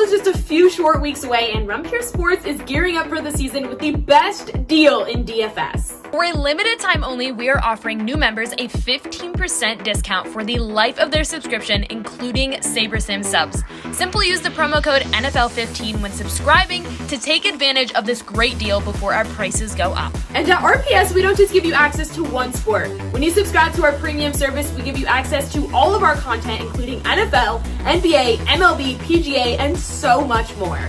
is just a few short weeks away, and Run Pure Sports is gearing up for the season with the best deal in DFS. For a limited time only, we are offering new members a 15% discount for the life of their subscription, including SaberSim subs. Simply use the promo code NFL15 when subscribing to take advantage of this great deal before our prices go up. And at RPS, we don't just give you access to one sport. When you subscribe to our premium service, we give you access to all of our content, including NFL, NBA, MLB, PGA, and so much more.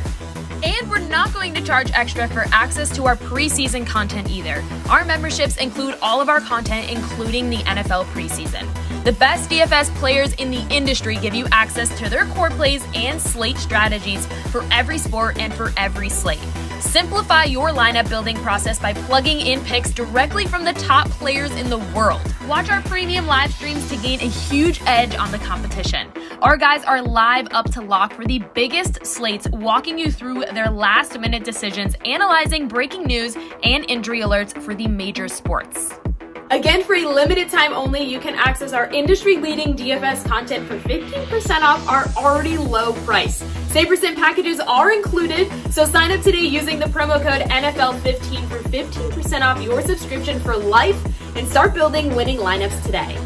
And we're not going to charge extra for access to our preseason content either. Our memberships include all of our content, including the NFL preseason. The best DFS players in the industry give you access to their core plays and slate strategies for every sport and for every slate. Simplify your lineup building process by plugging in picks directly from the top players in the world. Watch our premium live streams to gain a huge edge on the competition. Our guys are live up to lock for the biggest slates, walking you through their last-minute decisions, analyzing breaking news and injury alerts for the major sports. Again, for a limited time only, you can access our industry-leading DFS content for 15% off our already low price. SaberSim packages are included, so sign up today using the promo code NFL15 for 15% off your subscription for life and start building winning lineups today.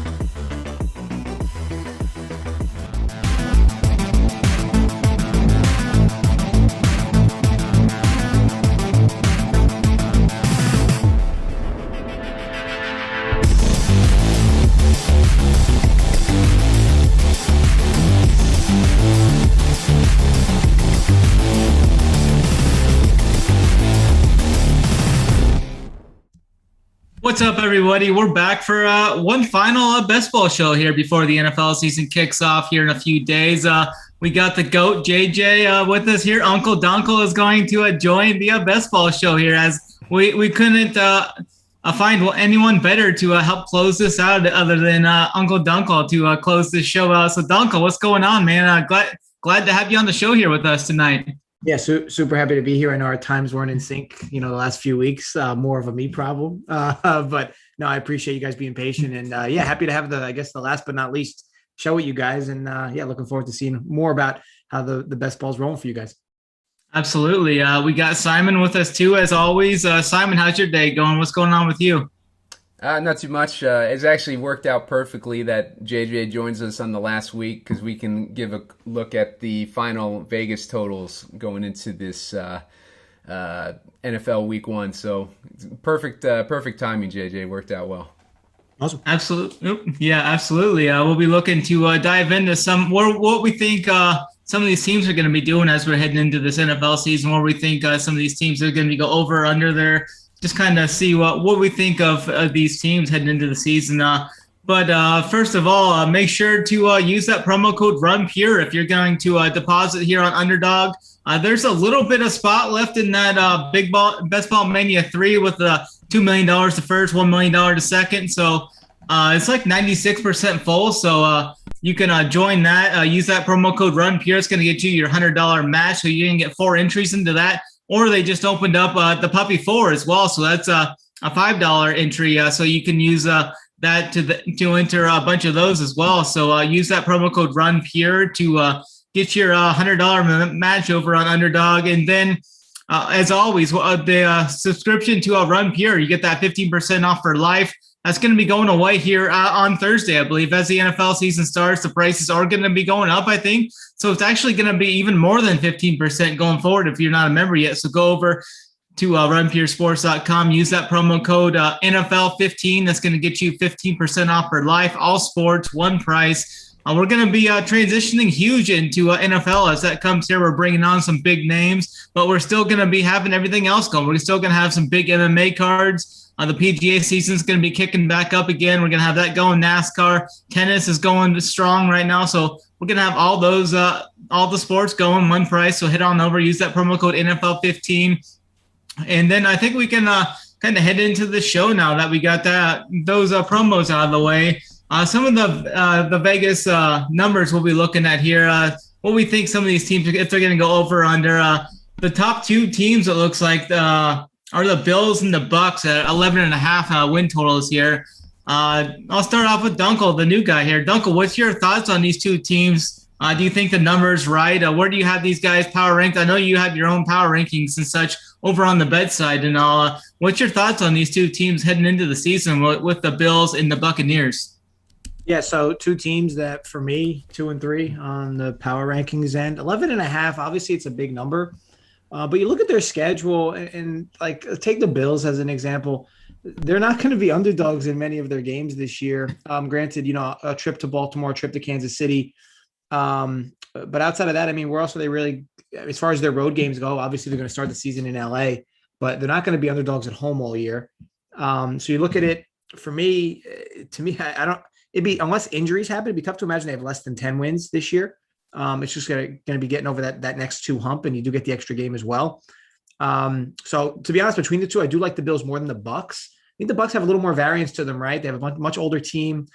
What's up, everybody? We're back for one final best ball show here before the NFL season kicks off here in a few days. We got the GOAT, JJ, with us here. Uncle Dunkle is going to join the best ball show here, as we couldn't find anyone better to help close this out other than Uncle Dunkle to close this show out. So, Dunkle, what's going on, man? Glad to have you on the show here with us tonight. Yeah, super happy to be here. I know our times weren't in sync, the last few weeks, more of a me problem. But no, I appreciate you guys being patient, and happy to have the last but not least show with you guys. And looking forward to seeing more about how the best ball's rolling for you guys. Absolutely. We got Simon with us too, as always. Simon, how's your day going? What's going on with you? Not too much. It's actually worked out perfectly that JJ joins us on the last week, because we can give a look at the final Vegas totals going into this NFL Week 1. So perfect timing, JJ. Worked out well. Awesome. Absolutely. Yeah, absolutely. We'll be looking to dive into what we think some of these teams are going to be doing as we're heading into this NFL season, where we think some of these teams are going to go over or under their. Just kind of see what we think of these teams heading into the season. But first of all, make sure to use that promo code RUNPURE if you're going to deposit here on Underdog. There's a little bit of spot left in that Best Ball Mania 3 with $2 million to first, $1 million to second. So it's like 96% full. So you can join that. Use that promo code RUNPURE. It's going to get you your $100 match. So you can get 4 entries into that. Or they just opened up the Puppy 4 as well. So that's a $5 entry. So you can use that to enter a bunch of those as well. So use that promo code RUNPURE to get your $100 match over on Underdog. And then, as always, the subscription to RUNPURE, you get that 15% off for life. That's going to be going away here on Thursday, I believe. As the NFL season starts, the prices are going to be going up, I think. So it's actually going to be even more than 15% going forward if you're not a member yet. So go over to runpuresports.com. Use that promo code NFL15. That's going to get you 15% off for life. All sports, one price. We're going to be transitioning huge into NFL as that comes here. We're bringing on some big names, but we're still going to be having everything else going. We're still going to have some big MMA cards. The PGA season is going to be kicking back up again. We're going to have that going. NASCAR, tennis is going strong right now. So we're going to have all those, all the sports going one price. So head on over, use that promo code NFL15. And then I think we can kind of head into the show now that we got those promos out of the way. Some of the Vegas numbers we'll be looking at here. What we think some of these teams, if they're going to go over or under. The top 2 teams, it looks like, are the Bills and the Bucs at 11.5 win totals here. I'll start off with Dunkle, the new guy here. Dunkle, what's your thoughts on these 2 teams Do you think the number's right? Where do you have these guys power ranked? I know you have your own power rankings and such over on the bedside and all. What's your thoughts on these two teams heading into the season with the Bills and the Buccaneers? Yeah, so two teams that for me, 2 and 3 on the power rankings end. 11.5, obviously it's a big number. But you look at their schedule and like take the Bills as an example. They're not going to be underdogs in many of their games this year. Granted, a trip to Baltimore, a trip to Kansas City. But outside of that, I mean, where else are they really, as far as their road games go, obviously they're going to start the season in LA, but they're not going to be underdogs at home all year. So you look at it for me, to me, I don't, unless injuries happen, it'd be tough to imagine they have less than 10 wins this year. It's just going to be getting over that next 2 hump, and you do get the extra game as well. So to be honest, between the two, I do like the Bills more than the Bucs. I think the Bucs have a little more variance to them, right? They have a much older team.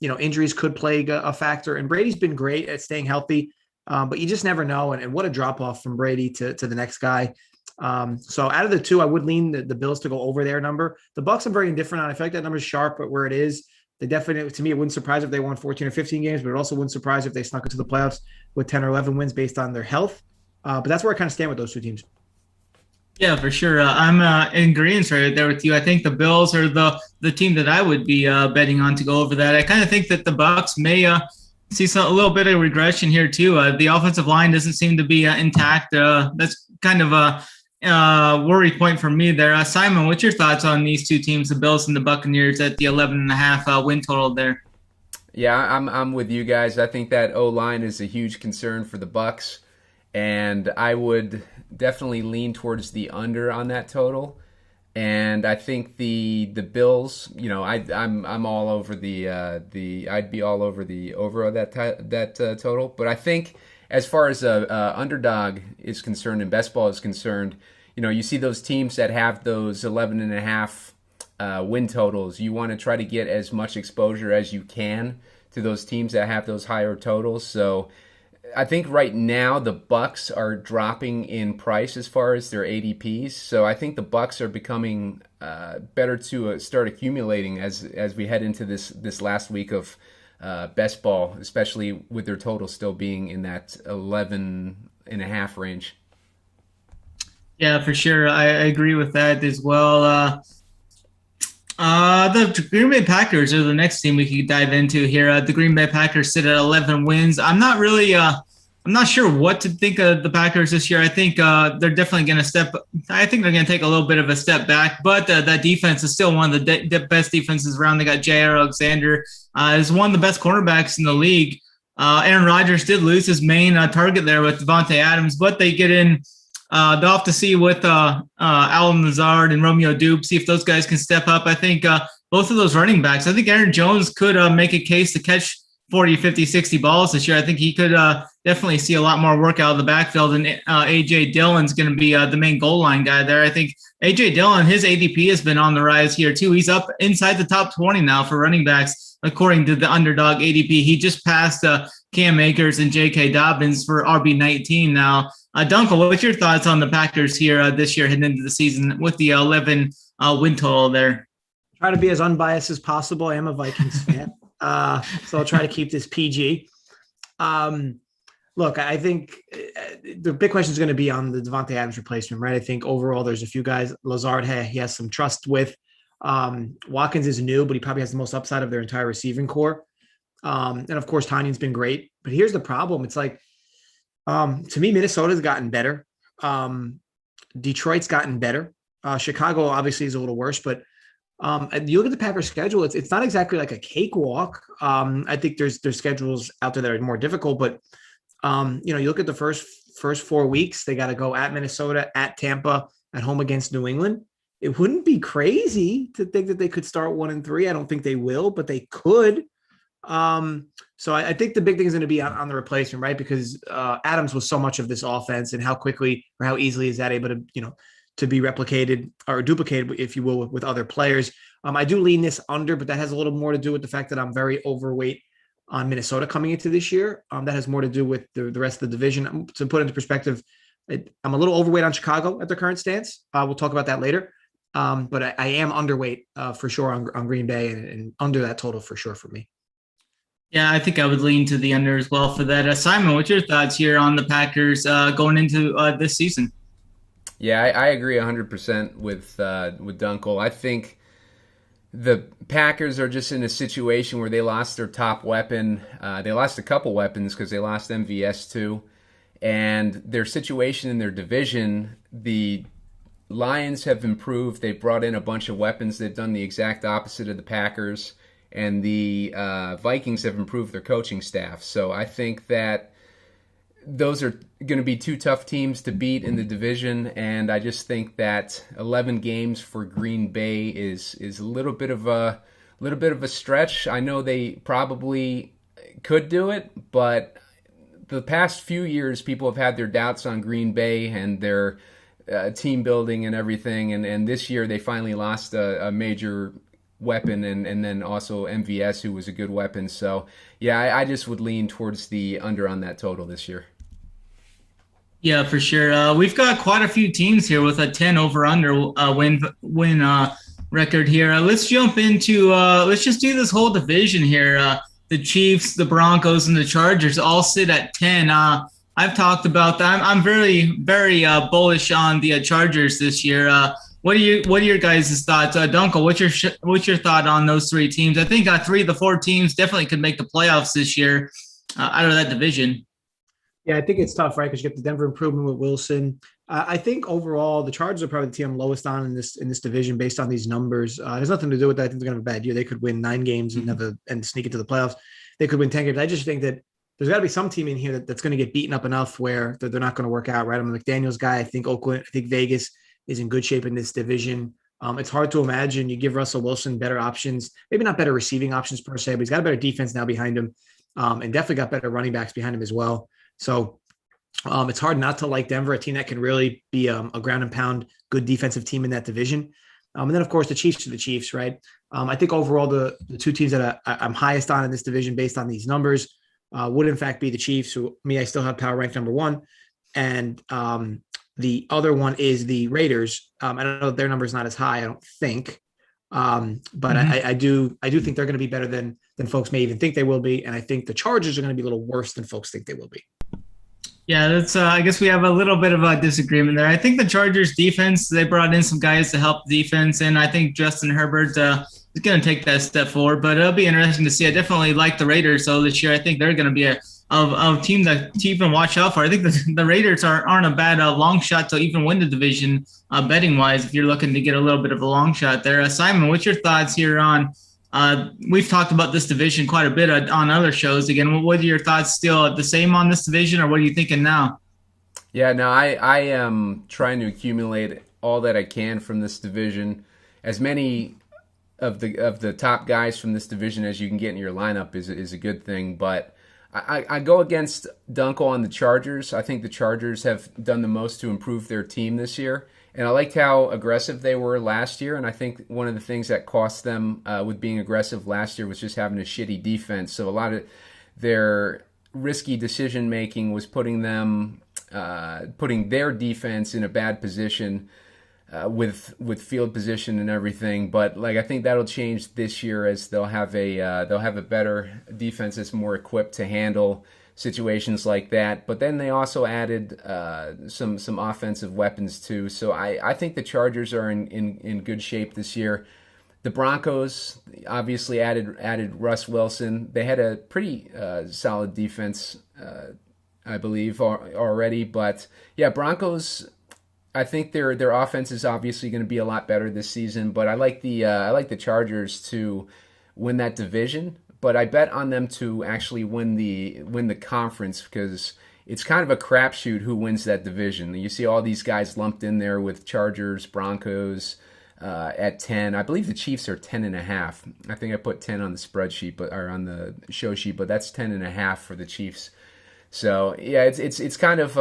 Injuries could plague a factor, and Brady's been great at staying healthy, but you just never know. And what a drop off from Brady to the next guy. So out of the two, I would lean the Bills to go over their number. The Bucs I'm very indifferent on. I feel like that number is sharp at where it is. They definitely, to me, it wouldn't surprise if they won 14 or 15 games, but it also wouldn't surprise if they snuck into the playoffs with 10 or 11 wins based on their health. But that's where I kind of stand with those two teams. Yeah, for sure. I'm in agreement right there with you. I think the Bills are the team that I would be betting on to go over that. I kind of think that the Bucs may see a little bit of regression here too. The offensive line doesn't seem to be intact. That's kind of a worry point for me there. Simon, what's your thoughts on these two teams, the Bills and the Buccaneers, at the 11.5 win total there? Yeah, I'm with you guys. I think that O-line is a huge concern for the Bucs, and I would definitely lean towards the under on that total. And I think the Bills, I'm all over I'd be all over the over of that total. But I think as far as underdog is concerned and best ball is concerned, you see those teams that have those 11.5 win totals. You want to try to get as much exposure as you can to those teams that have those higher totals. So I think right now the Bucs are dropping in price as far as their ADPs. So I think the Bucs are becoming better to start accumulating as we head into this last week of best ball, especially with their total still being in that 11.5 range. Yeah, for sure. I agree with that as well. The Green Bay Packers are the next team we could dive into here. The Green Bay Packers sit at 11 wins. I'm not sure what to think of the Packers this year. I think they're definitely going to I think they're going to take a little bit of a step back, but that defense is still one of the best defenses around. They got JSURab, is one of the best cornerbacks in the league. Aaron Rodgers did lose his main target there with Devontae Adams, but they get in. They'll have to see with Alan Lazard and Romeo Dube, see if those guys can step up. I think both of those running backs, I think Aaron Jones could make a case to catch 40, 50, 60 balls this year. I think he could definitely see a lot more work out of the backfield, and A.J. Dillon's going to be the main goal line guy there. I think A.J. Dillon, his ADP has been on the rise here too. He's up inside the top 20 now for running backs, according to the Underdog ADP. He just passed Cam Akers and J.K. Dobbins for RB19 now. Dunkel, what's your thoughts on the Packers here this year heading into the season with the 11 win total there? Try to be as unbiased as possible. I am a Vikings fan, so I'll try to keep this PG. Look, I think the big question is going to be on the Devontae Adams replacement, right? I think overall there's a few guys. Lazard, he has some trust with. Watkins is new, but he probably has the most upside of their entire receiving core. And of course, Tanyan's been great. But here's the problem. It's like, to me, Minnesota's gotten better. Detroit's gotten better. Chicago obviously is a little worse, but you look at the Packers schedule, it's not exactly like a cakewalk. I think there's schedules out there that are more difficult, but you look at the first 4 weeks, they got to go at Minnesota, at Tampa, at home against New England. It wouldn't be crazy to think that they could start 1-3. I don't think they will, but they could. So I think the big thing is going to be on the replacement, right? Because Adams was so much of this offense, and how quickly or how easily is that able to, to be replicated or duplicated, if you will, with other players. I do lean this under, but that has a little more to do with the fact that I'm very overweight on Minnesota coming into this year. That has more to do with the rest of the division. To put into perspective, I'm a little overweight on Chicago at their current stance. We'll talk about that later. But I am underweight for sure on Green Bay and under that total for sure for me. Yeah, I think I would lean to the under as well for that. Simon, what's your thoughts here on the Packers going into this season? Yeah, I agree 100% with Dunkel. I think the Packers are just in a situation where they lost their top weapon. They lost a couple weapons because they lost MVS too. And their situation in their division, the Lions have improved. They've brought in a bunch of weapons. They've done the exact opposite of the Packers. And the Vikings have improved their coaching staff. So I think that those are going to be two tough teams to beat in the division, and I just think that 11 games for Green Bay is a little bit of a stretch. I know they probably could do it, but the past few years people have had their doubts on Green Bay and their team building and everything, and this year they finally lost a major weapon and then also MVS, who was a good weapon. So yeah, I just would lean towards the under on that total this year. Yeah, for sure. We've got quite a few teams here with a 10 over under win record here. Let's jump into let's just do this whole division here. The Chiefs, the Broncos, and the Chargers all sit at 10. I've talked about that. I'm very, very bullish on the Chargers this year. What are your guys' thoughts? Dunkel, what's your thought on those three teams? I think 3 of the 4 teams definitely could make the playoffs this year out of that division. Yeah, I think it's tough, right? Because you get the Denver improvement with Wilson. I think overall the Chargers are probably the team I'm lowest on in this division based on these numbers. It has nothing to do with that. I think they're going to have a bad year. They could win 9 games and sneak into the playoffs. They could win 10 games. I just think that there's got to be some team in here that's going to get beaten up enough where they're not going to work out, right? I'm a McDaniels guy. I think Oakland, I think Vegas is in good shape in this division. It's hard to imagine you give Russell Wilson better options, maybe not better receiving options per se, but he's got a better defense now behind him, and definitely got better running backs behind him as well. So it's hard not to like Denver, a team that can really be a ground and pound, good defensive team in that division. And then, of course, the Chiefs are the Chiefs, right? I think overall the two teams that I'm highest on in this division based on these numbers would, in fact, be the Chiefs, who I still have power ranked number 1. And the other one is the Raiders. I don't know, their number is not as high, I don't think. But I do think they're going to be better than folks may even think they will be. And I think the Chargers are going to be a little worse than folks think they will be. Yeah, that's. I guess we have a little bit of a disagreement there. I think the Chargers defense, they brought in some guys to help the defense, and I think Justin Herbert is going to take that step forward. But it'll be interesting to see. I definitely like the Raiders, so this year I think they're going to be a team that to even watch out for. I think the Raiders aren't a bad long shot to even win the division betting wise. If you're looking to get a little bit of a long shot there, Simon, what's your thoughts here on? We've talked about this division quite a bit on other shows. Again, what are your thoughts? Still the same on this division, or what are you thinking now? Yeah, no, I am trying to accumulate all that I can from this division. As many of the top guys from this division as you can get in your lineup is a good thing. But I go against Dunkel on the Chargers. I think the Chargers have done the most to improve their team this year. And I liked how aggressive they were last year, and I think one of the things that cost them with being aggressive last year was just having a shitty defense. So a lot of their risky decision-making was putting their defense in a bad position with field position and everything. But I think that'll change this year as they'll have a better defense that's more equipped to handle situations like that. But then they also added some offensive weapons too. So I think the Chargers are in good shape this year. The Broncos obviously added Russ Wilson. They had a pretty solid defense, I believe, already. But yeah, Broncos, I think their offense is obviously going to be a lot better this season. But I like the Chargers to win that division. But I bet on them to actually win the conference because it's kind of a crapshoot who wins that division. You see all these guys lumped in there with Chargers, Broncos at 10. I believe the Chiefs are 10.5. I think I put 10 on the spreadsheet, or on the show sheet, but that's 10.5 for the Chiefs. So yeah, it's kind of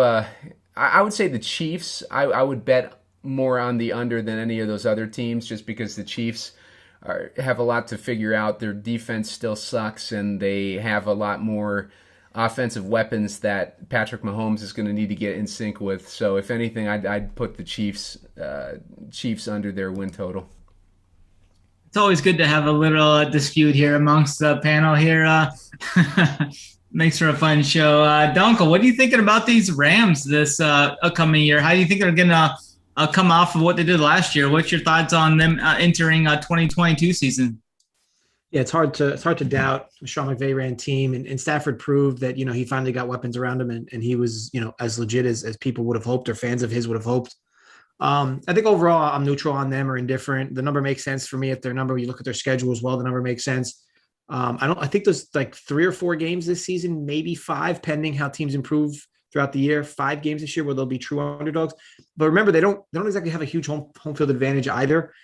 I would say the Chiefs. I would bet more on the under than any of those other teams, just because the Chiefs have a lot to figure out. Their defense still sucks, and they have a lot more offensive weapons that Patrick Mahomes is going to need to get in sync with. So if anything, I'd put the Chiefs under their win total. It's always good to have a little dispute here amongst the panel here. Makes for a fun show. Dunkel, what are you thinking about these Rams this upcoming year? How do you think they're going to come off of what they did last year? What's your thoughts on them entering 2022 season? Yeah, it's hard to doubt Sean McVay ran team, and Stafford proved that, he finally got weapons around him, and he was, as legit as people would have hoped, or fans of his would have hoped. I think overall I'm neutral on them or indifferent. The number makes sense for me at their number. You look at their schedule as well, the number makes sense. I think there's like 3 or 4 games this season, maybe 5, pending how teams improve throughout the year. 5 games this year where they'll be true underdogs. But remember, they don't exactly have a huge home field advantage either.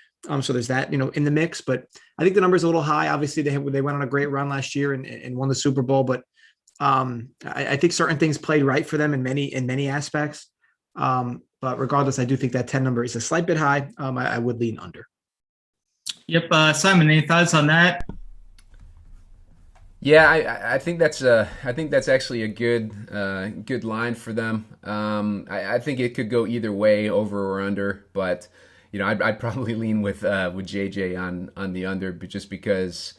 So there's that, in the mix. But I think the number's a little high. Obviously, they went on a great run last year and won the Super Bowl. But I think certain things played right for them in many aspects. But regardless, I do think that 10 number is a slight bit high. I would lean under. Yep. Simon, any thoughts on that? Yeah, I think that's actually a good line for them. I think it could go either way, over or under, but I'd probably lean with JJ on the under, just because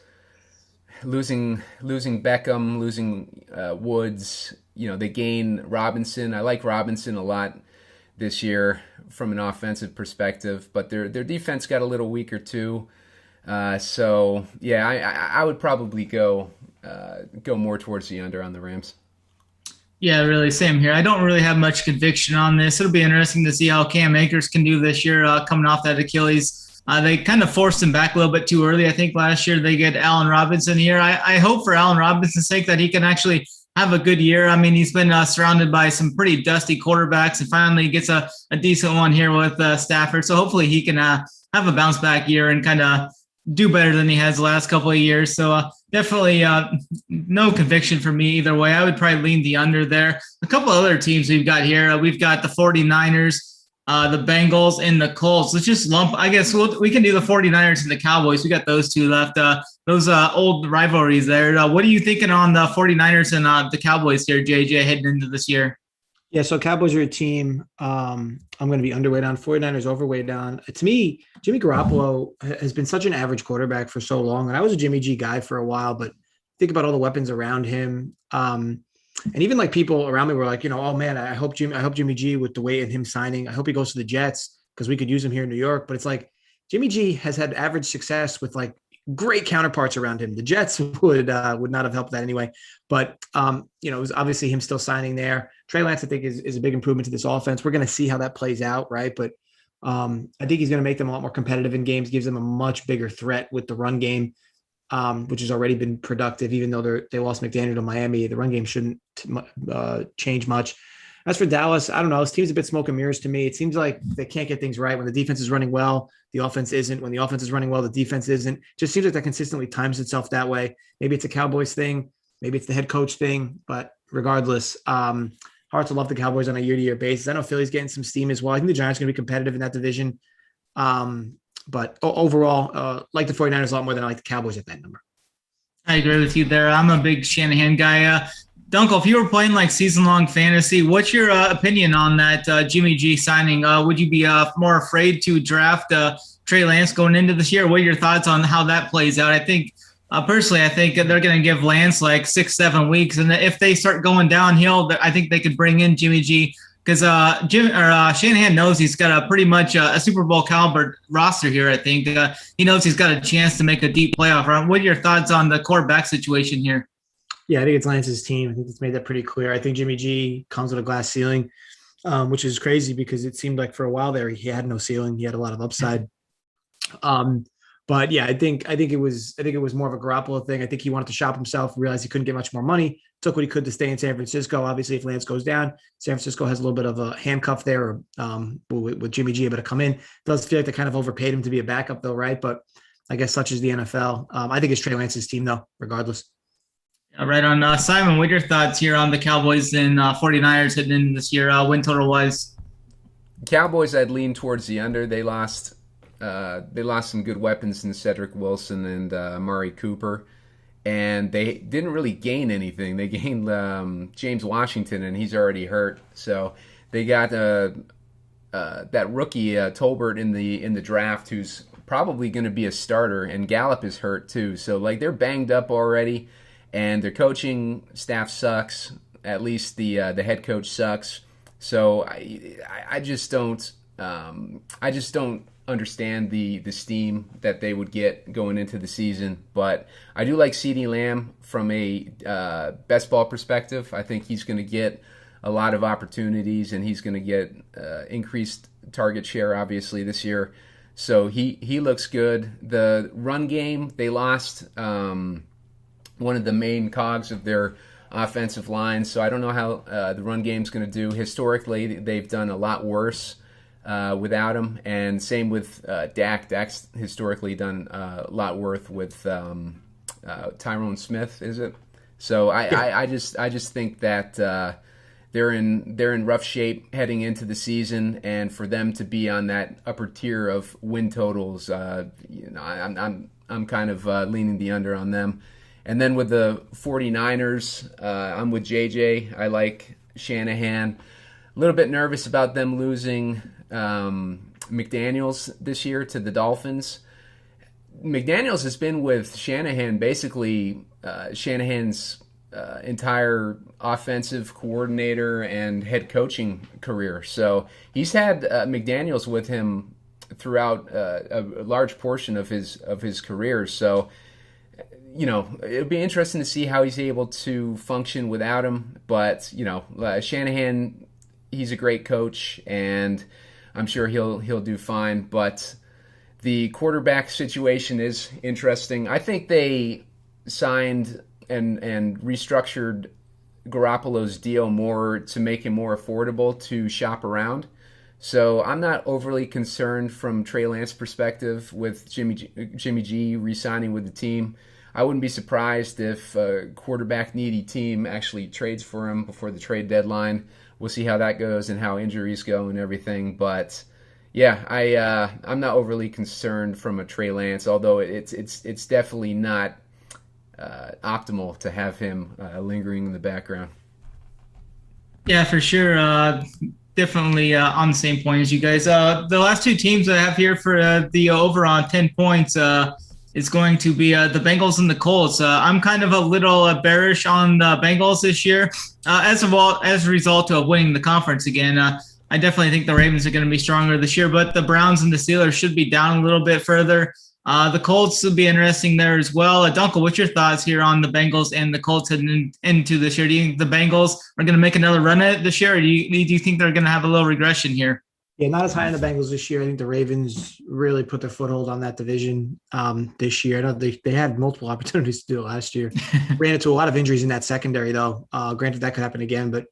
losing Beckham, losing Woods, they gain Robinson. I like Robinson a lot this year from an offensive perspective, but their defense got a little weaker too. So yeah, I would probably go more towards the under on the Rams. Yeah, really, same here. I don't really have much conviction on this. It'll be interesting to see how Cam Akers can do this year, coming off that Achilles. They kind of forced him back a little bit too early. I think last year they get Allen Robinson here. I hope for Allen Robinson's sake that he can actually have a good year. I mean, he's been surrounded by some pretty dusty quarterbacks, and finally gets a decent one here with Stafford. So hopefully he can have a bounce back year and kind of do better than he has the last couple of years. So definitely no conviction for me either way. I would probably lean the under there. A couple other teams we've got here. We've got the 49ers, the Bengals, and the Colts. Let's just lump. I guess we can do the 49ers and the Cowboys. We got those two left. Those old rivalries there. What are you thinking on the 49ers and the Cowboys here, JJ, heading into this year? Yeah, so Cowboys are a team I'm going to be underweight on. 49ers overweight on. To me, Jimmy Garoppolo has been such an average quarterback for so long, and I was a Jimmy G guy for a while, but think about all the weapons around him. And even like people around me were like, oh man, I hope Jimmy G, with the weight and him signing, I hope he goes to the Jets because we could use him here in New York. But it's like Jimmy G has had average success with like great counterparts around him. The Jets would not have helped that anyway. But it was obviously him still signing there. Trey Lance, I think, is a big improvement to this offense. We're going to see how that plays out, right? But I think he's going to make them a lot more competitive in games, gives them a much bigger threat with the run game, which has already been productive. Even though they lost McDaniel to Miami, the run game shouldn't change much. As for Dallas, I don't know. This team's a bit smoke and mirrors to me. It seems like they can't get things right. When the defense is running well, the offense isn't. When the offense is running well, the defense isn't. Just seems like that consistently times itself that way. Maybe it's a Cowboys thing. Maybe it's the head coach thing. But regardless, hard to love the Cowboys on a year-to-year basis. I know Philly's getting some steam as well. I think the Giants are going to be competitive in that division. But overall, like the 49ers a lot more than I like the Cowboys at that number. I agree with you there. I'm a big Shanahan guy. Dunkel, if you were playing like season-long fantasy, what's your opinion on that Jimmy G signing? Would you be more afraid to draft Trey Lance going into this year? What are your thoughts on how that plays out? I think personally, I think they're going to give Lance like 6-7 weeks, and if they start going downhill, I think they could bring in Jimmy G because Shanahan knows he's got a pretty much a Super Bowl caliber roster here. I think he knows he's got a chance to make a deep playoff run. What are your thoughts on the quarterback situation here? Yeah, I think it's Lance's team. I think it's made that pretty clear. I think Jimmy G comes with a glass ceiling, which is crazy because it seemed like for a while there he had no ceiling. He had a lot of upside. But yeah, I think it was more of a Garoppolo thing. I think he wanted to shop himself, realized he couldn't get much more money, took what he could to stay in San Francisco. Obviously, if Lance goes down, San Francisco has a little bit of a handcuff there with Jimmy G able to come in. It does feel like they kind of overpaid him to be a backup though, right? But I guess such is the NFL. I think it's Trey Lance's team though, regardless. Right on. Simon, what are your thoughts here on the Cowboys and 49ers heading into this year, win total wise? Cowboys, I'd lean towards the under. They lost some good weapons in Cedric Wilson and Amari Cooper, and they didn't really gain anything. They gained James Washington, and he's already hurt. So they got that rookie Tolbert in the draft, who's probably going to be a starter, and Gallup is hurt too. So like they're banged up already, and their coaching staff sucks. At least the head coach sucks. So I just don't understand the steam that they would get going into the season. But I do like CeeDee Lamb from a best ball perspective. I think he's going to get a lot of opportunities, and he's going to get increased target share, obviously, this year. So he looks good. The run game, they lost one of the main cogs of their offensive line, so I don't know how the run game's going to do. Historically, they've done a lot worse without him, and same with Dak. Dak's historically done a lot worse with Tyrone Smith, is it? So I just think that they're in rough shape heading into the season, and for them to be on that upper tier of win totals, I'm kind of leaning the under on them. And then with the 49ers, I'm with JJ. I like Shanahan. A little bit nervous about them losing McDaniels this year to the Dolphins. McDaniels has been with Shanahan, basically Shanahan's entire offensive coordinator and head coaching career. So he's had McDaniels with him throughout a large portion of his career. So it'll be interesting to see how he's able to function without him. But Shanahan, he's a great coach, and I'm sure he'll do fine. But the quarterback situation is interesting. I think they signed and restructured Garoppolo's deal more to make him more affordable to shop around. So I'm not overly concerned from Trey Lance's perspective with Jimmy G re-signing with the team. I wouldn't be surprised if a quarterback-needy team actually trades for him before the trade deadline. We'll see how that goes and how injuries go and everything. But yeah, I'm not overly concerned from a Trey Lance, although it's definitely not optimal to have him lingering in the background. Yeah, for sure. Definitely on the same point as you guys. The last two teams I have here for the over on 10 points is going to be the Bengals and the Colts. I'm kind of a little bearish on the Bengals this year as a result of winning the conference again. I definitely think the Ravens are going to be stronger this year, but the Browns and the Steelers should be down a little bit further. The Colts will be interesting there as well. Dunkel, what's your thoughts here on the Bengals and the Colts heading into this year? Do you think the Bengals are going to make another run at it this year, or do you think they're going to have a little regression here? Yeah, not as high on the Bengals this year. I think the Ravens really put their foothold on that division this year. I know they had multiple opportunities to do it last year. Ran into a lot of injuries in that secondary, though. Granted, that could happen again, but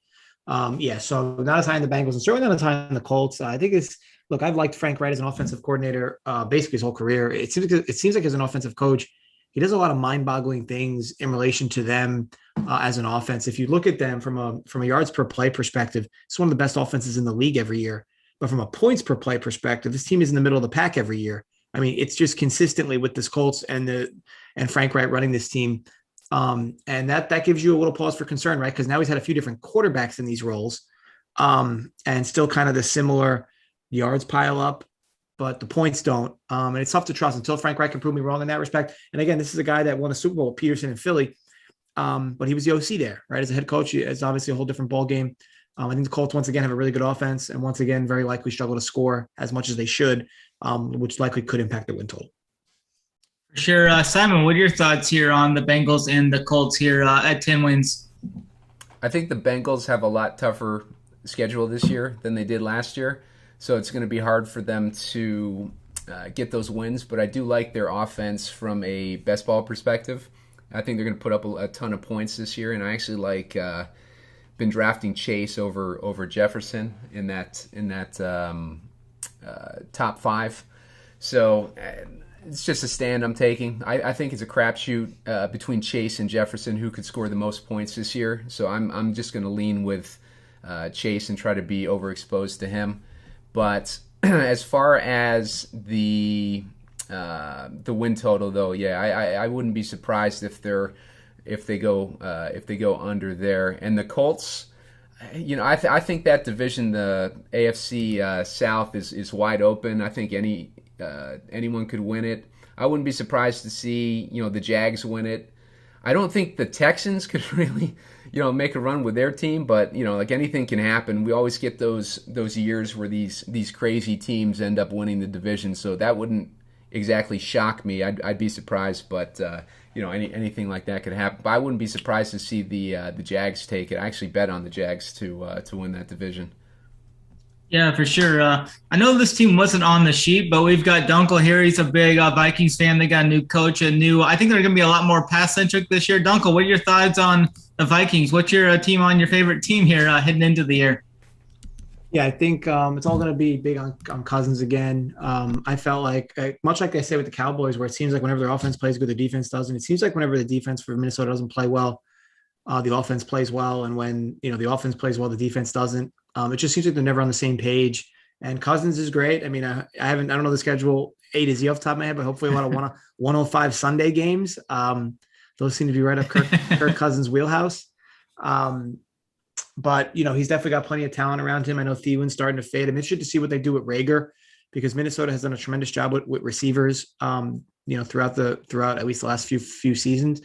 so not as high on the Bengals and certainly not as high on the Colts. I think look, I've liked Frank Wright as an offensive coordinator basically his whole career. It seems like as an offensive coach, he does a lot of mind-boggling things in relation to them as an offense. If you look at them from a yards per play perspective, it's one of the best offenses in the league every year. But from a points per play perspective, this team is in the middle of the pack every year. I mean, it's just consistently with this Colts and Frank Wright running this team. And that gives you a little pause for concern, right? Because now he's had a few different quarterbacks in these roles and still kind of the similar yards pile up, but the points don't. And it's tough to trust until Frank Wright can prove me wrong in that respect. And again, this is a guy that won a Super Bowl with Peterson in Philly, but he was the OC there, right? As a head coach, it's obviously a whole different ball game. I think the Colts once again have a really good offense and once again very likely struggle to score as much as they should, which likely could impact the win total. For sure. Simon, what are your thoughts here on the Bengals and the Colts here at 10 wins? I think the Bengals have a lot tougher schedule this year than they did last year, so it's going to be hard for them to get those wins, but I do like their offense from a best ball perspective. I think they're going to put up a ton of points this year, and I actually like been drafting Chase over Jefferson in that top five. So it's just a stand I'm taking. I think it's a crapshoot between Chase and Jefferson who could score the most points this year. So I'm just going to lean with Chase and try to be overexposed to him. But as far as the win total, though, yeah, I wouldn't be surprised if they go under there. And the Colts, I think that division, the AFC South, is wide open. I think any anyone could win it. I wouldn't be surprised to see, the Jags win it. I don't think the Texans could really, make a run with their team, but, like anything can happen. We always get those years where these crazy teams end up winning the division, so that wouldn't exactly shock me. I'd be surprised, but anything like that could happen. But I wouldn't be surprised to see the Jags take it. I actually bet on the Jags to win that division. Yeah, for sure. I know this team wasn't on the sheet, but we've got Dunkel here. He's a big Vikings fan. They got a new coach, I think they're going to be a lot more pass-centric this year. Dunkel, what are your thoughts on the Vikings? What's your team on your favorite team here heading into the year? Yeah, I think it's all going to be big on Cousins again. I felt like, much like I say with the Cowboys, where it seems like whenever their offense plays good, their defense doesn't. It seems like whenever the defense for Minnesota doesn't play well, the offense plays well. And when, the offense plays well, the defense doesn't. It just seems like they're never on the same page. And Cousins is great. I mean, I don't know the schedule A to Z off the top of my head, but hopefully a lot of 105 Sunday games. Those seem to be right up Kirk Cousins' wheelhouse. But, he's definitely got plenty of talent around him. I know Thielen's starting to fade. I'm interested to see what they do with Rager, because Minnesota has done a tremendous job with receivers, throughout at least the last few seasons.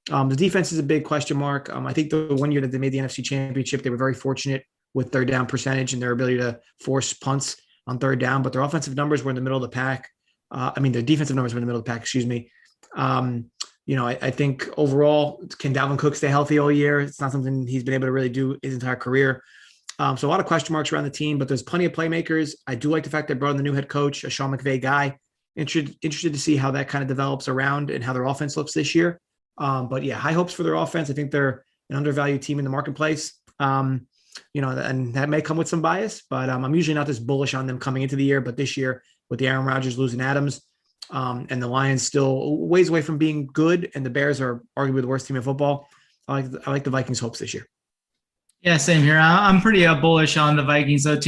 The defense is a big question mark. I think the one year that they made the NFC Championship, they were very fortunate with third down percentage and their ability to force punts on third down, but their offensive numbers were in the middle of the pack. Their defensive numbers were in the middle of the pack, excuse me. I think overall, can Dalvin Cook stay healthy all year? It's not something he's been able to really do his entire career. So a lot of question marks around the team, but there's plenty of playmakers. I do like the fact they brought in the new head coach, a Sean McVay guy. Interested to see how that kind of develops around and how their offense looks this year. But yeah, high hopes for their offense. I think they're an undervalued team in the marketplace. And that may come with some bias, but I'm usually not this bullish on them coming into the year. But this year, with the Aaron Rodgers losing Adams, and the Lions still ways away from being good, and the Bears are arguably the worst team in football, I like the Vikings' hopes this year. Yeah, same here. I'm pretty bullish on the Vikings. So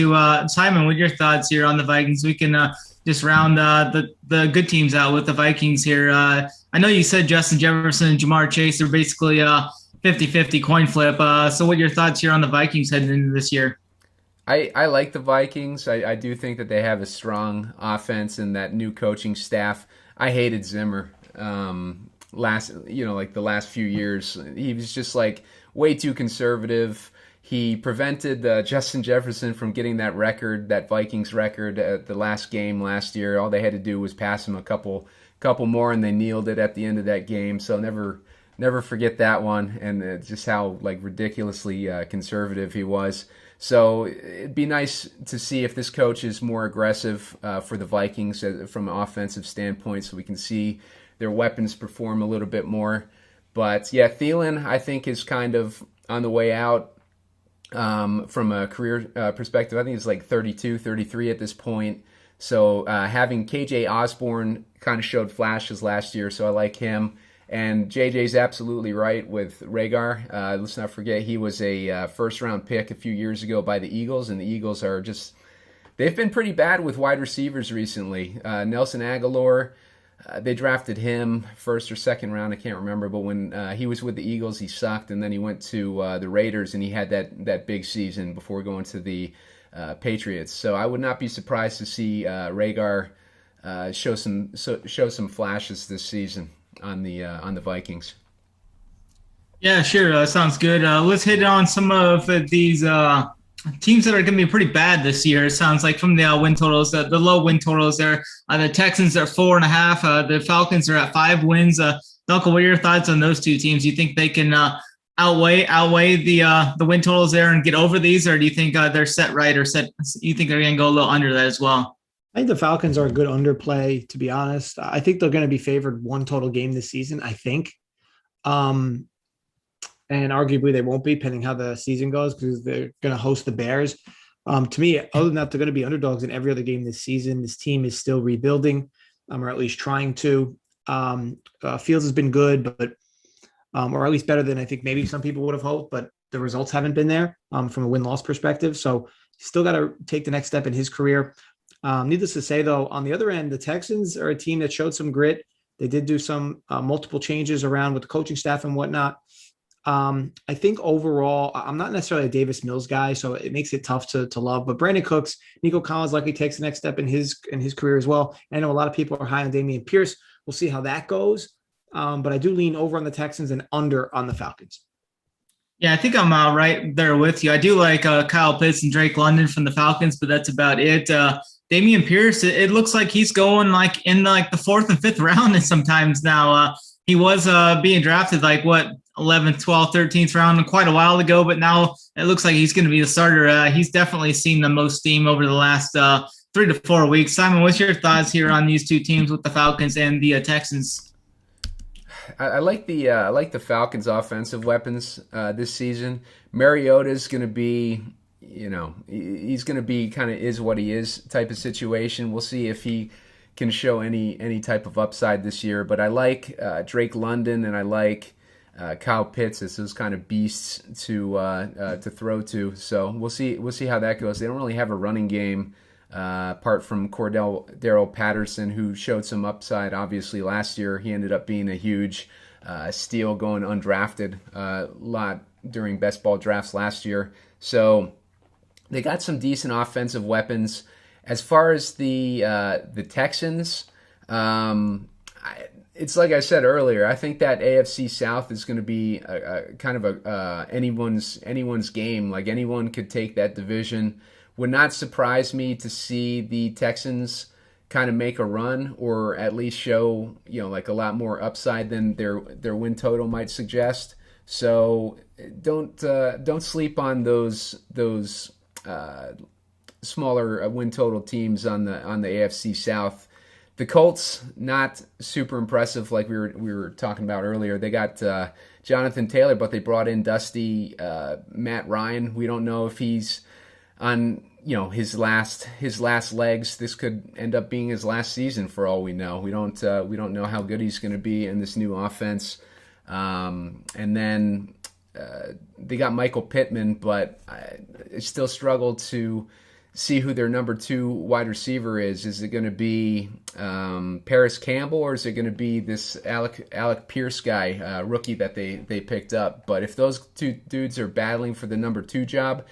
Simon, what are your thoughts here on the Vikings? We can just round the good teams out with the Vikings here. I know you said Justin Jefferson and Jamar Chase are basically 50-50 coin flip. So what are your thoughts here on the Vikings heading into this year? I like the Vikings. I do think that they have a strong offense and that new coaching staff. I hated Zimmer the last few years. He was just way too conservative. He prevented Justin Jefferson from getting that record, that Vikings record at the last game last year. All they had to do was pass him a couple more, and they kneeled it at the end of that game. So never forget that one, and just how ridiculously conservative he was. So it'd be nice to see if this coach is more aggressive for the Vikings from an offensive standpoint, so we can see their weapons perform a little bit more. But yeah, Thielen, I think, is kind of on the way out from a career perspective. I think it's 32, 33 at this point. So having KJ Osborne kind of showed flashes last year, so I like him. And JJ's absolutely right with Rager. Let's not forget he was a first-round pick a few years ago by the Eagles, and the Eagles are they've been pretty bad with wide receivers recently. Nelson Aguilar, they drafted him first or second round, I can't remember, but when he was with the Eagles, he sucked, and then he went to the Raiders, and he had that big season before going to the Patriots. So I would not be surprised to see Rager show some flashes this season on the Vikings. Yeah, sure. Sounds good. Let's hit on some of these teams that are going to be pretty bad this year. It sounds like from the win totals, the low win totals there. The Texans are 4.5. The Falcons are at 5 wins. Dunkel, what are your thoughts on those two teams? Do you think they can outweigh the win totals there and get over these, or do you think they're set right, or you think they're going to go a little under that as well? I think the Falcons are a good underplay, to be honest. I think they're going to be favored one total game this season, I think. And arguably they won't be, depending how the season goes, because they're going to host the Bears. To me, other than that, they're going to be underdogs in every other game this season. This team is still rebuilding, or at least trying to. Fields has been good, but or at least better than I think maybe some people would have hoped, but the results haven't been there from a win-loss perspective. So he's still got to take the next step in his career. Needless to say, though, on the other end, the Texans are a team that showed some grit. They did do some multiple changes around with the coaching staff and whatnot. I think overall, I'm not necessarily a Davis Mills guy, so it makes it tough to love. But Brandon Cooks, Nico Collins likely takes the next step in his career as well. I know a lot of people are high on Dameon Pierce. We'll see how that goes. But I do lean over on the Texans and under on the Falcons. Yeah, I think I'm right there with you. I do like Kyle Pitts and Drake London from the Falcons, but that's about it. Dameon Pierce, it looks like he's going like in like the 4th and 5th round and sometimes now. He was being drafted like 11th, 12th, 13th round quite a while ago, but now it looks like he's going to be the starter. He's definitely seen the most steam over the last 3 to 4 weeks. Simon, what's your thoughts here on these two teams with the Falcons and the Texans? I like the Falcons' offensive weapons this season. Mariota's going to be, he's going to be kind of is what he is type of situation. We'll see if he can show any type of upside this year. But I like Drake London and I like Kyle Pitts as those kind of beasts to throw to. So we'll see how that goes. They don't really have a running game. Apart from Cordell Patterson, who showed some upside, obviously, last year. He ended up being a huge steal going undrafted a lot during best ball drafts last year. So they got some decent offensive weapons. As far as the Texans, it's like I said earlier, I think that AFC South is going to be a kind of anyone's game. Like anyone could take that division. Would not surprise me to see the Texans kind of make a run or at least show, like a lot more upside than their win total might suggest. So don't sleep on those smaller win total teams on the AFC South. The Colts, not super impressive like we were talking about earlier. They got Jonathan Taylor, but they brought in dusty Matt Ryan. We don't know if he's on his last legs. This could end up being his last season for all we know. We don't know how good he's going to be in this new offense. And then they got Michael Pittman, but I still struggle to see who their number 2 wide receiver is. Is it going to be Paris Campbell, or is it going to be this Alec Pierce guy, rookie that they picked up? But if those two dudes are battling for the number 2 job,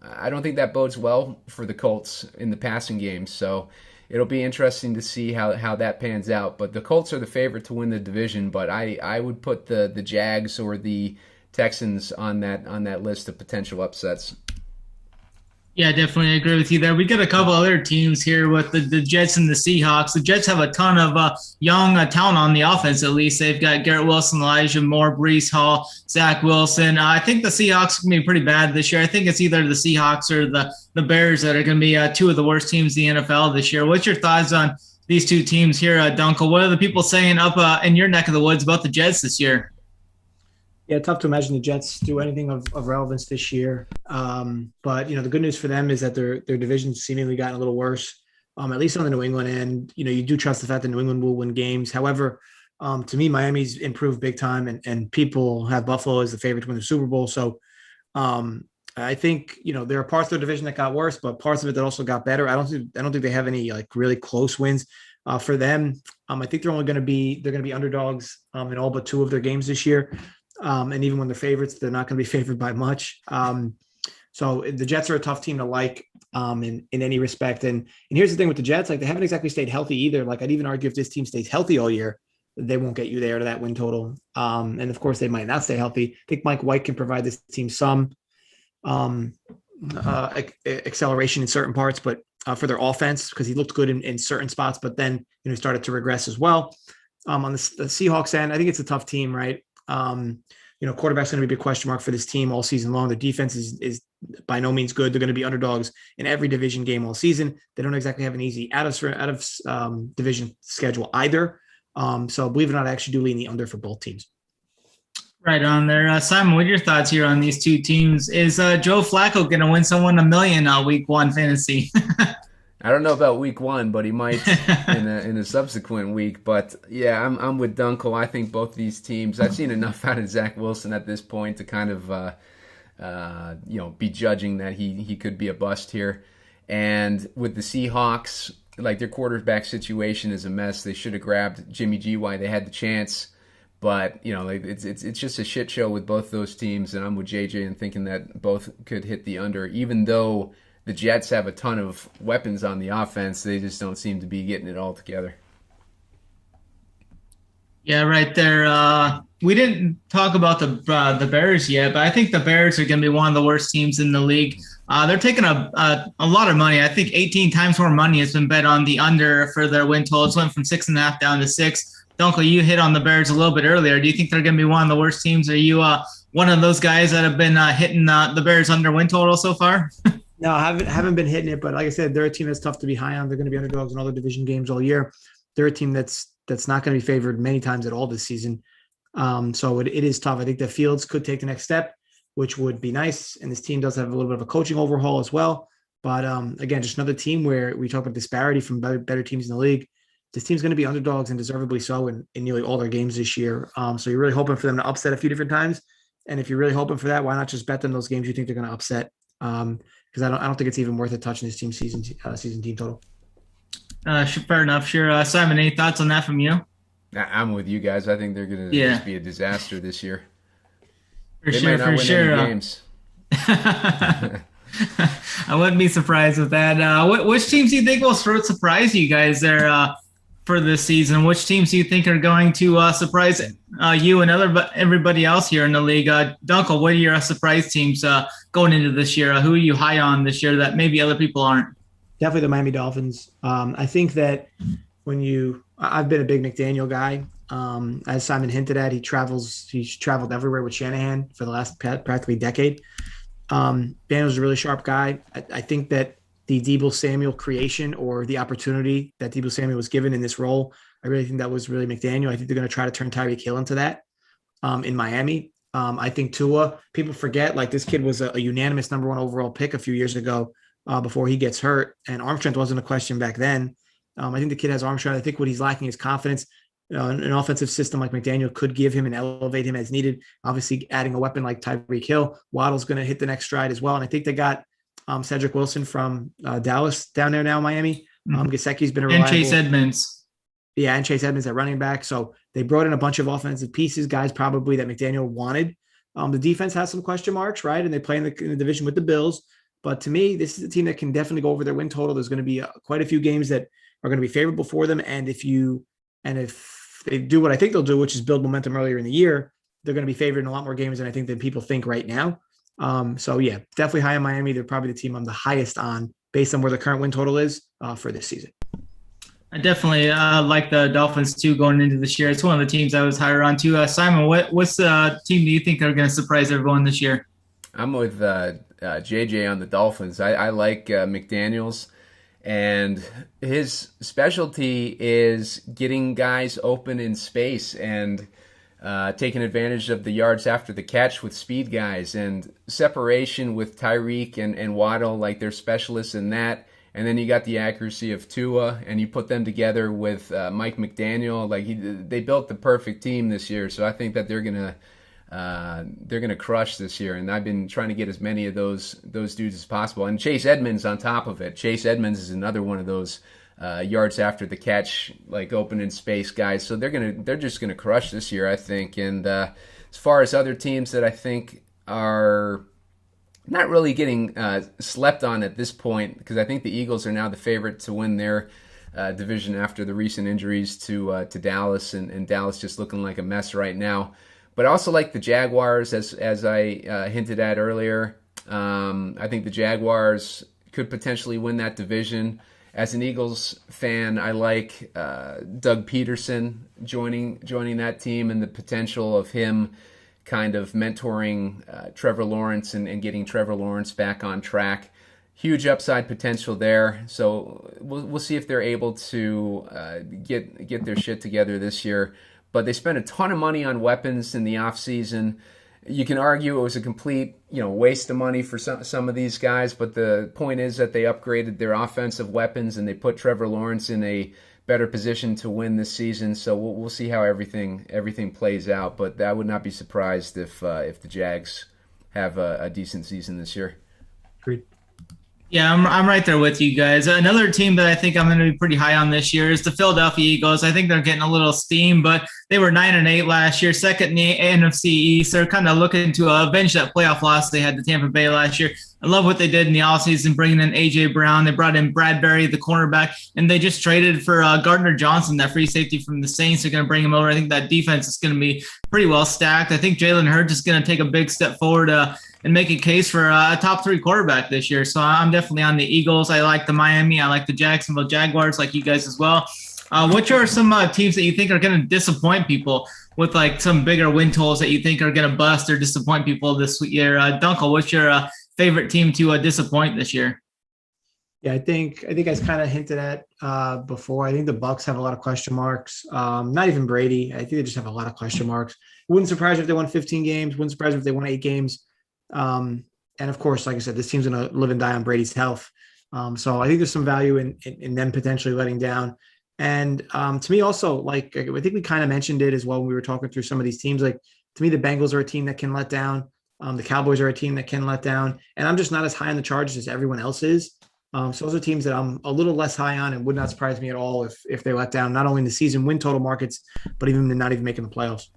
I don't think that bodes well for the Colts in the passing game. So it'll be interesting to see how that pans out. But the Colts are the favorite to win the division, but I would put the Jags or the Texans on that list of potential upsets. Yeah, definitely agree with you there. We got a couple other teams here with the Jets and the Seahawks. The Jets have a ton of young talent on the offense, at least. They've got Garrett Wilson, Elijah Moore, Breece Hall, Zach Wilson. I think the Seahawks are going to be pretty bad this year. I think it's either the Seahawks or the Bears that are going to be two of the worst teams in the NFL this year. What's your thoughts on these two teams here, Dunkel? What are the people saying up in your neck of the woods about the Jets this year? Yeah, tough to imagine the Jets do anything of relevance this year. But, the good news for them is that their division's seemingly gotten a little worse, at least on the New England end. You do trust the fact that New England will win games. However, to me, Miami's improved big time, and people have Buffalo as the favorite to win the Super Bowl. So I think, there are parts of their division that got worse, but parts of it that also got better. I don't think they have any really close wins for them. I think they're going to be underdogs in all but 2 of their games this year. And even when they're favorites, they're not going to be favored by much. So the Jets are a tough team to like in any respect. And here's the thing with the Jets, they haven't exactly stayed healthy either. I'd even argue if this team stays healthy all year, they won't get you there to that win total. And of course they might not stay healthy. I think Mike White can provide this team some acceleration in certain parts, but for their offense, because he looked good in certain spots, but then, started to regress as well. On the Seahawks end, I think it's a tough team, right? Quarterback's going to be a big question mark for this team all season long. The defense is by no means good. They're going to be underdogs in every division game all season. They don't exactly have an easy out of division schedule either. So believe it or not, I actually do lean the under for both teams. Right on there. Simon, what are your thoughts here on these two teams? Is Joe Flacco going to win someone $1 million week 1 fantasy? I don't know about week 1, but he might in a subsequent week. But yeah, I'm with Dunkel. I think both these teams. I've seen enough out of Zach Wilson at this point to kind of be judging that he could be a bust here. And with the Seahawks, their quarterback situation is a mess. They should have grabbed Jimmy G while they had the chance. But it's just a shit show with both those teams, and I'm with JJ in thinking that both could hit the under, even though the Jets have a ton of weapons on the offense. They just don't seem to be getting it all together. Yeah, right there. We didn't talk about the Bears yet, but I think the Bears are going to be one of the worst teams in the league. They're taking a lot of money. I think 18 times more money has been bet on the under for their win totals. Went from 6.5 down to 6. Dunkel, you hit on the Bears a little bit earlier. Do you think they're going to be one of the worst teams? Are you one of those guys that have been hitting the Bears under win total so far? No, I haven't been hitting it, but like I said, they're a team that's tough to be high on. They're going to be underdogs in all the division games all year. They're a team that's not going to be favored many times at all this season. So it is tough. I think the Fields could take the next step, which would be nice. And this team does have a little bit of a coaching overhaul as well. But again, just another team where we talk about disparity from better teams in the league. This team's going to be underdogs, and deservedly so, in nearly all their games this year. So you're really hoping for them to upset a few different times. And if you're really hoping for that, why not just bet them those games you think they're going to upset? Because I don't think it's even worth it touching this team's season team total. Fair enough. Sure. Simon, any thoughts on that from you? I'm with you guys. I think they're going to just be a disaster this year. They might not win any games. I wouldn't be surprised with that. Which teams do you think will surprise you guys there for this season? Which teams do you think are going to surprise you and everybody else here in the league? Dunkel, what are your surprise teams going into this year? Who are you high on this year that maybe other people aren't? Definitely the Miami Dolphins. I think that I've been a big McDaniel guy. As Simon hinted at, he's traveled everywhere with Shanahan for the last practically decade. Daniel's a really sharp guy. I think that the Deebo Samuel creation, or the opportunity that Deebo Samuel was given in this role, I really think that was really McDaniel. I think they're going to try to turn Tyreek Hill into that in Miami. I think Tua, people forget, like, this kid was a unanimous number 1 overall pick a few years ago before he gets hurt, and arm strength wasn't a question back then. I think the kid has arm strength. I think what he's lacking is confidence. An offensive system like McDaniel could give him and elevate him as needed. Obviously, adding a weapon like Tyreek Hill, Waddle's going to hit the next stride as well. And I think they got Cedric Wilson from Dallas down there now, Miami. Gesicki's been a reliable. And Chase Edmonds. Yeah, and Chase Edmonds at running back. So they brought in a bunch of offensive pieces, guys probably that McDaniel wanted. The defense has some question marks, right? And they play in the division with the Bills. But to me, this is a team that can definitely go over their win total. There's going to be quite a few games that are going to be favorable for them. And if they do what I think they'll do, which is build momentum earlier in the year, they're going to be favored in a lot more games than I think that people think right now. So yeah, definitely high on Miami. They're probably the team I'm the highest on based on where the current win total is for this season. I definitely like the Dolphins too going into this year. It's one of the teams I was higher on too. Simon, what's the team do you think are going to surprise everyone this year? I'm with JJ on the Dolphins. I like McDaniels. And his specialty is getting guys open in space and taking advantage of the yards after the catch with speed guys, and separation with Tyreek and Waddle, like they're specialists in that. And then you got the accuracy of Tua, and you put them together with Mike McDaniel. They built the perfect team this year, so I think that they're gonna crush this year, and I've been trying to get as many of those dudes as possible. And Chase Edmonds on top of it. Chase Edmonds is another one of those yards after the catch, like open in space guys. So they're just gonna crush this year, I think. And as far as other teams that I think are not really getting slept on at this point, because I think the Eagles are now the favorite to win their division after the recent injuries to Dallas, and Dallas just looking like a mess right now. But I also like the Jaguars, as I hinted at earlier. I think the Jaguars could potentially win that division. As an Eagles fan, I like Doug Peterson joining that team, and the potential of him kind of mentoring Trevor Lawrence and getting Trevor Lawrence back on track. Huge upside potential there. So we'll see if they're able to get their shit together this year. But they spent a ton of money on weapons in the offseason. You can argue it was a complete, waste of money for some of these guys, but the point is that they upgraded their offensive weapons and they put Trevor Lawrence in a better position to win this season. So we'll see how everything plays out. But I would not be surprised if the Jags have a decent season this year. Agreed. Yeah, I'm right there with you guys. Another team that I think I'm going to be pretty high on this year is the Philadelphia Eagles. I think they're getting a little steam, but they were 9-8 last year, second in the NFC East. They're kind of looking to avenge that playoff loss they had to Tampa Bay last year. I love what they did in the offseason, bringing in A.J. Brown. They brought in Bradbury, the cornerback, and they just traded for Gardner Johnson, that free safety from the Saints. They're going to bring him over. I think that defense is going to be pretty well stacked. I think Jalen Hurts is going to take a big step forward and make a case for a top 3 quarterback this year. So I'm definitely on the Eagles. I like the Miami. I like the Jacksonville Jaguars, like you guys as well. What are some teams that you think are going to disappoint people with like some bigger win totals that you think are going to bust or disappoint people this year? Dunkel, what's your favorite team to disappoint this year? Yeah, I think I kind of hinted at before. I think the Bucs have a lot of question marks. Not even Brady. I think they just have a lot of question marks. It wouldn't surprise me if they won 15 games. Wouldn't surprise me if they won 8 games. And of course, like I said, this team's going to live and die on Brady's health. So I think there's some value in them potentially letting down. And to me also, like, I think we kind of mentioned it as well when we were talking through some of these teams. Like, to me, the Bengals are a team that can let down. The Cowboys are a team that can let down. And I'm just not as high on the Chargers as everyone else is. So those are teams that I'm a little less high on, and would not surprise me at all if they let down, not only in the season win total markets, but even not even making the playoffs.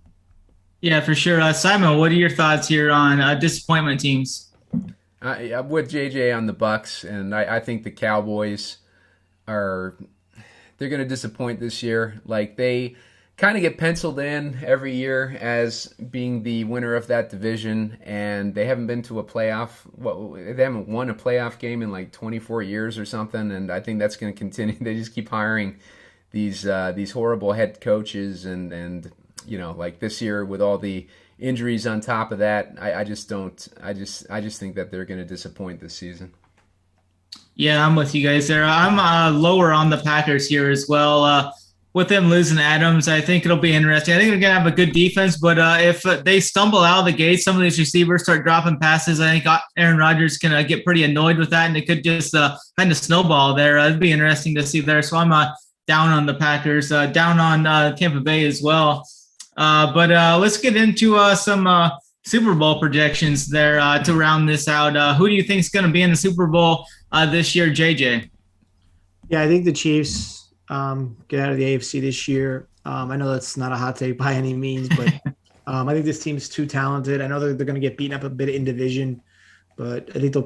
Yeah, for sure. Simon, what are your thoughts here on disappointment teams? I'm with JJ on the Bucs, and I think the Cowboys they're going to disappoint this year. Like, they kind of get penciled in every year as being the winner of that division, and they haven't been to a playoff. They haven't won a playoff game in like 24 years or something, and I think that's going to continue. They just keep hiring these horrible head coaches, and you know, like this year with all the injuries on top of that, I just think that they're going to disappoint this season. Yeah, I'm with you guys there. I'm lower on the Packers here as well. With them losing Adams, I think it'll be interesting. I think they're going to have a good defense, but if they stumble out of the gate, some of these receivers start dropping passes, I think Aaron Rodgers can get pretty annoyed with that, and it could just kind of snowball there. It'd be interesting to see there. So I'm down on the Packers, down on Tampa Bay as well. But let's get into some Super Bowl projections there to round this out. Who do you think is going to be in the Super Bowl this year, JJ? Yeah, I think the Chiefs get out of the AFC this year. I know that's not a hot take by any means, but I think this team's too talented. I know they're going to get beaten up a bit in division, but I think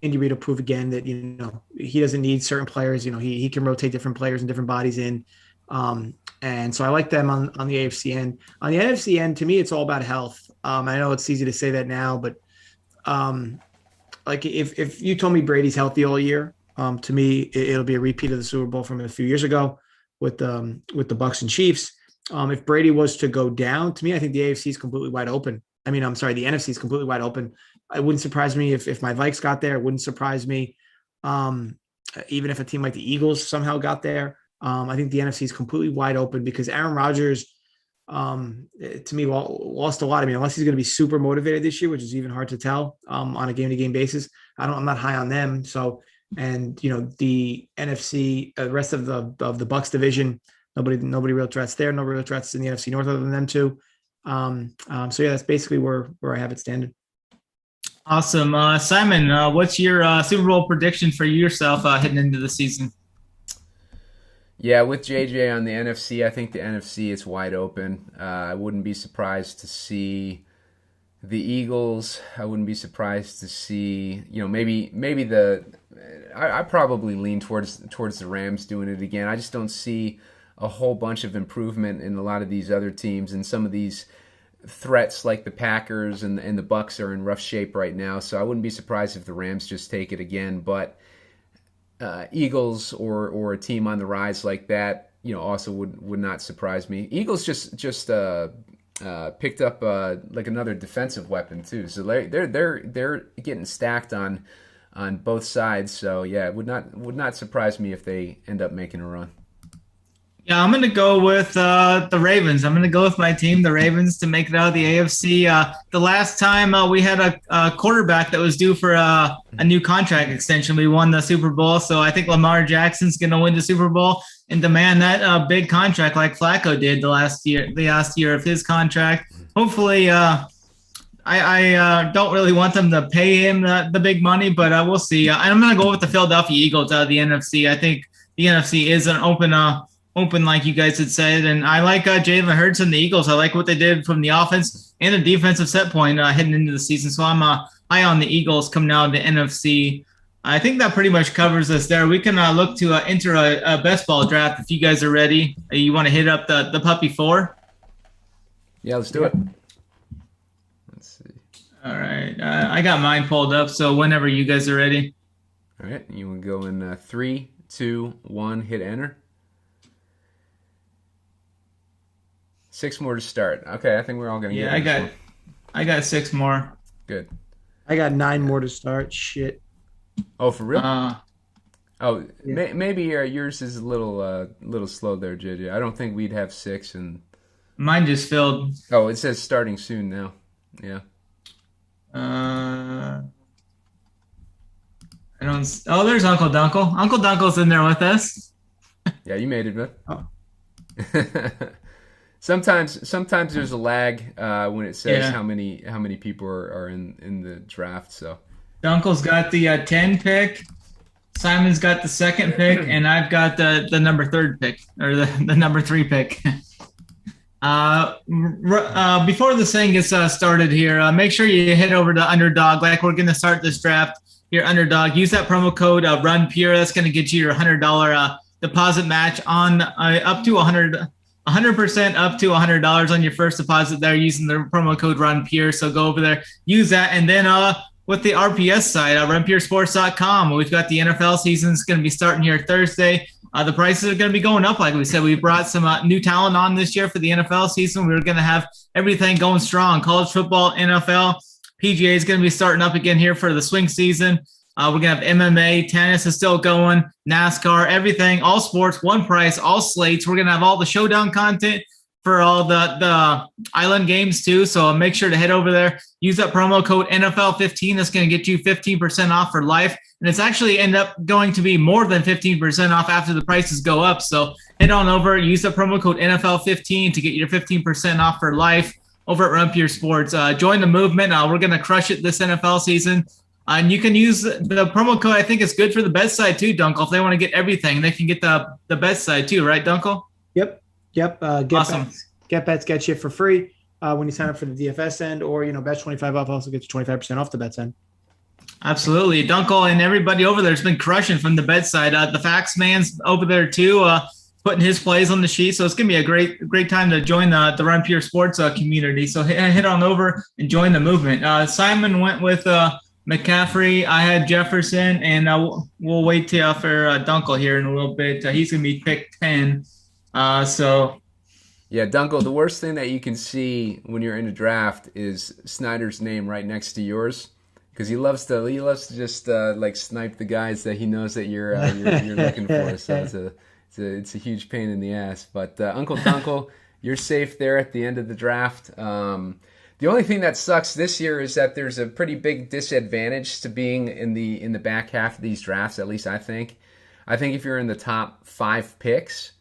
Andy Reid will prove again that, you know, he doesn't need certain players. You know, he can rotate different players and different bodies in. And so I like them on the AFC end. On the NFC end, to me, it's all about health. I know it's easy to say that now, but like if you told me Brady's healthy all year, to me, it'll be a repeat of the Super Bowl from a few years ago with the Bucs and Chiefs. If Brady was to go down, to me, I think the AFC is completely wide open. I mean, I'm sorry, the NFC is completely wide open. It wouldn't surprise me if my Vikes got there. It wouldn't surprise me even if a team like the Eagles somehow got there. I think the NFC is completely wide open because Aaron Rodgers, to me, lost a lot. I mean, unless he's going to be super motivated this year, which is even hard to tell on a game-to-game basis. I'm not high on them. So, and you know, the NFC, the rest of the Bucs division, nobody real threats there. No real threats in the NFC North other than them two. So yeah, that's basically where I have it standing. Awesome, Simon. What's your Super Bowl prediction for yourself heading into the season? Yeah, with JJ on the NFC, I think the NFC is wide open. I wouldn't be surprised to see the Eagles. I wouldn't be surprised to see, you know, maybe I probably lean towards the Rams doing it again. I just don't see a whole bunch of improvement in a lot of these other teams, and some of these threats like the Packers and the Bucs are in rough shape right now. So I wouldn't be surprised if the Rams just take it again, but Eagles or a team on the rise like that, you know, also would not surprise me. Eagles just picked up like another defensive weapon too, so they're getting stacked on both sides. So yeah, it would not surprise me if they end up making a run. Yeah, I'm going to go with the Ravens. I'm going to go with my team, the Ravens, to make it out of the AFC. The last time we had a quarterback that was due for a new contract extension, we won the Super Bowl. So I think Lamar Jackson's going to win the Super Bowl and demand that big contract like Flacco did the last year of his contract. Hopefully I don't really want them to pay him the big money, but we'll see. I'm going to go with the Philadelphia Eagles out of the NFC. I think the NFC is an open like you guys had said, and I like Jalen Hurts and the Eagles. I like what they did from the offense and the defensive set point heading into the season. So I'm high on the Eagles coming out of the NFC. I think that pretty much covers us there. We can look to enter a best ball draft if you guys are ready. You want to hit up the Puppy 4? Yeah, let's do it. Let's see. All right. I got mine pulled up, so whenever you guys are ready. All right. You want to go in 3, 2, 1, hit enter. 6 more to start. Okay, I think we're all going to get it. I got 6 more. Good. I got 9 more to start. Shit. Oh, for real? Maybe yours is a little slow there, JJ. I don't think we'd have 6 and... Mine just filled. Oh, it says starting soon now. Yeah. I don't. Oh, there's Uncle Dunkle. Uncle Dunkle's in there with us. Yeah, you made it, man. Oh. Sometimes there's a lag when it says how many people are in the draft. So Dunkle's got the 10 pick. Simon's got the 2nd pick, and I've got the number 3rd pick or the number 3 pick. Before this thing gets started here, make sure you head over to Underdog. Like we're going to start this draft here, Underdog. Use that promo code RUNPURE. That's going to get you your $100 deposit match on up to 100% up to $100 on your first deposit there using the promo code RUNPURE. So go over there, use that, and then with the RPS side, runpuresports.com, we've got the NFL season. It's going to be starting here Thursday. The prices are going to be going up, like we said. We brought some new talent on this year for the NFL season. We're going to have everything going strong. College football, NFL, PGA is going to be starting up again here for the swing season. We're going to have MMA, tennis is still going, NASCAR, everything, all sports, one price, all slates. We're going to have all the Showdown content for all the island games too. So make sure to head over there. Use that promo code NFL15. That's going to get you 15% off for life. And it's actually end up going to be more than 15% off after the prices go up. So head on over, use the promo code NFL15 to get your 15% off for life over at Run Pure Sports. Join the movement. We're going to crush it this NFL season. And you can use the promo code. I think it's good for the bet side too, Dunkel. If they want to get everything, they can get the bet side too, right, Dunkel? Yep. Awesome. Get bets get you for free when you sign up for the DFS end, or bet 25 off also gets you 25% off the bets end. Absolutely. Dunkel and everybody over there has been crushing from the bedside. The Fax Man's over there too, putting his plays on the sheet. So it's going to be a great time to join the Run Pure Sports community. So head on over and join the movement. Simon went with McCaffrey. I had Jefferson, and we'll wait for Dunkel here in a little bit. He's going to be picked 10. Yeah, Dunkel, the worst thing that you can see when you're in a draft is Snyder's name right next to yours, because he loves to just like snipe the guys that he knows that you're looking for. So it's a huge pain in the ass. But Uncle Dunkel, you're safe there at the end of the draft. The only thing that sucks this year is that there's a pretty big disadvantage to being in the back half of these drafts. At least I think. I think if you're in the top 5 picks,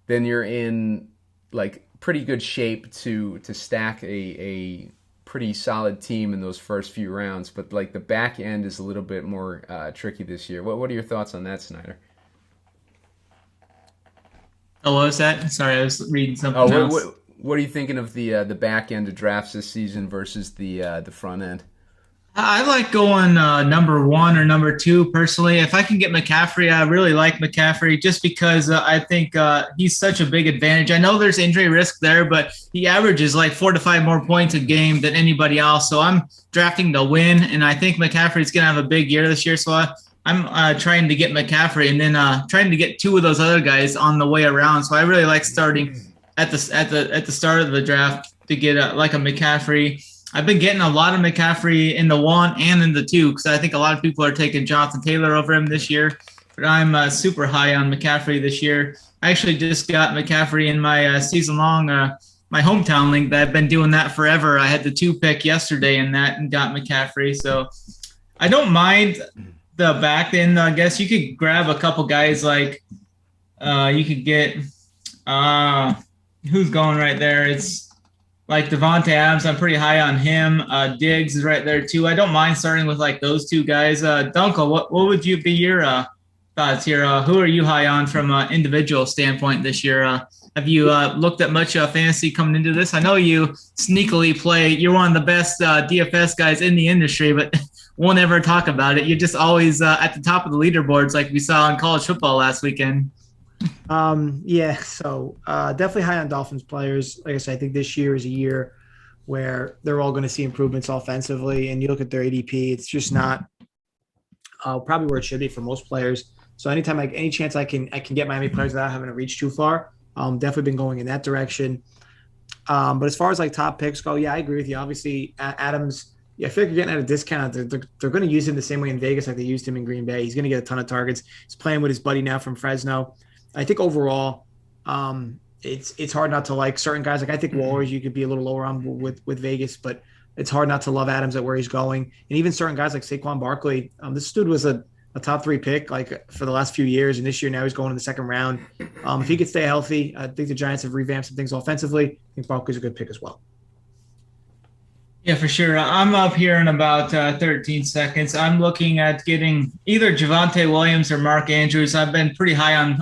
then you're in like pretty good shape to stack a pretty solid team in those first few rounds. But like the back end is a little bit more tricky this year. What are your thoughts on that, Snyder? Oh, what was that? Sorry, I was reading something else. What are you thinking of the back end of drafts this season versus the front end? I like going number 1 or number 2 personally. If I can get McCaffrey, I really like McCaffrey just because I think he's such a big advantage. I know there's injury risk there, but he averages like 4 to 5 more points a game than anybody else. So I'm drafting to win, and I think McCaffrey's going to have a big year this year. So I'm trying to get McCaffrey and then trying to get 2 of those other guys on the way around. So I really like starting at the start of the draft to get like a McCaffrey. I've been getting a lot of McCaffrey in the 1 and in the 2 because I think a lot of people are taking Jonathan Taylor over him this year. But I'm super high on McCaffrey this year. I actually just got McCaffrey in my season-long my hometown league. That I've been doing that forever. I had the 2 pick yesterday in that and got McCaffrey. So I don't mind the back end. I guess you could grab a couple guys like you could get who's going right there. It's like Devontae Adams. I'm pretty high on him. Diggs is right there too. I don't mind starting with like those two guys. Dunkel, what would you be your thoughts here? Who are you high on from an individual standpoint this year? Have you looked at much fantasy coming into this? I know you sneakily play. You're one of the best DFS guys in the industry, but won't ever talk about it. You're just always at the top of the leaderboards, like we saw in college football last weekend. Yeah, so definitely high on Dolphins players. Like I said, I think this year is a year where they're all going to see improvements offensively. And you look at their ADP, it's just not probably where it should be for most players. So anytime, any chance I can get Miami players without having to reach too far, definitely been going in that direction. But as far as like top picks go, yeah, I agree with you. Obviously, Adams. Yeah, I feel like you're getting at a discount. They're going to use him the same way in Vegas like they used him in Green Bay. He's going to get a ton of targets. He's playing with his buddy now from Fresno. I think overall, it's hard not to like certain guys. Like I think Wallers you could be a little lower on with Vegas, but it's hard not to love Adams at where he's going. And even certain guys like Saquon Barkley. This dude was a top 3 pick like for the last few years, and this year now he's going in the second round. If he could stay healthy, I think the Giants have revamped some things offensively. I think Barkley's a good pick as well. Yeah, for sure. I'm up here in about 13 seconds. I'm looking at getting either Javonte Williams or Mark Andrews. I've been pretty high on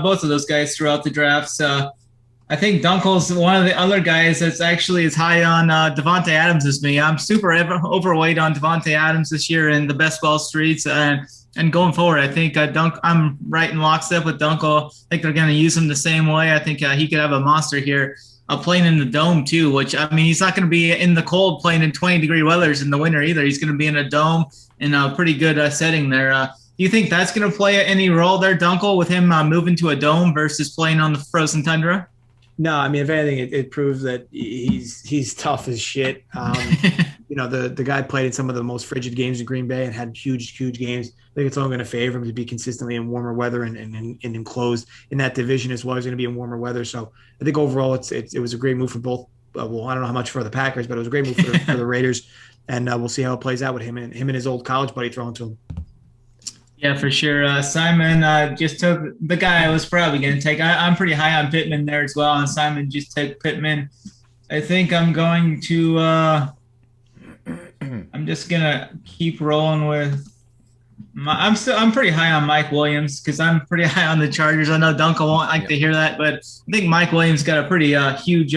both of those guys throughout the drafts. I think Dunkel's one of the other guys that's actually as high on Devontae Adams as me. I'm super overweight on Devontae Adams this year in the best ball streets. And going forward, I think I'm right in lockstep with Dunkel. I think they're going to use him the same way. I think he could have a monster here. Playing in the dome too, which I mean, he's not going to be in the cold playing in 20-degree weathers in the winter either. He's going to be in a dome in a pretty good setting there. Do you think that's going to play any role there, Dunkel, with him moving to a dome versus playing on the frozen tundra? No, I mean, if anything, it proves that he's tough as shit. The guy played in some of the most frigid games in Green Bay and had huge games. I think it's only going to favor him to be consistently in warmer weather and enclosed in that division as well. He's going to be in warmer weather. So I think overall it was a great move for both. I don't know how much for the Packers, but it was a great move for the Raiders. And we'll see how it plays out with him and his old college buddy throwing to him. Yeah, for sure. Simon just took the guy I was probably going to take. I'm pretty high on Pittman there as well, and Simon just took Pittman. I think I'm going to I'm just going to keep rolling with I'm pretty high on Mike Williams because I'm pretty high on the Chargers. I know Dunkel won't like to hear that, but I think Mike Williams got a pretty huge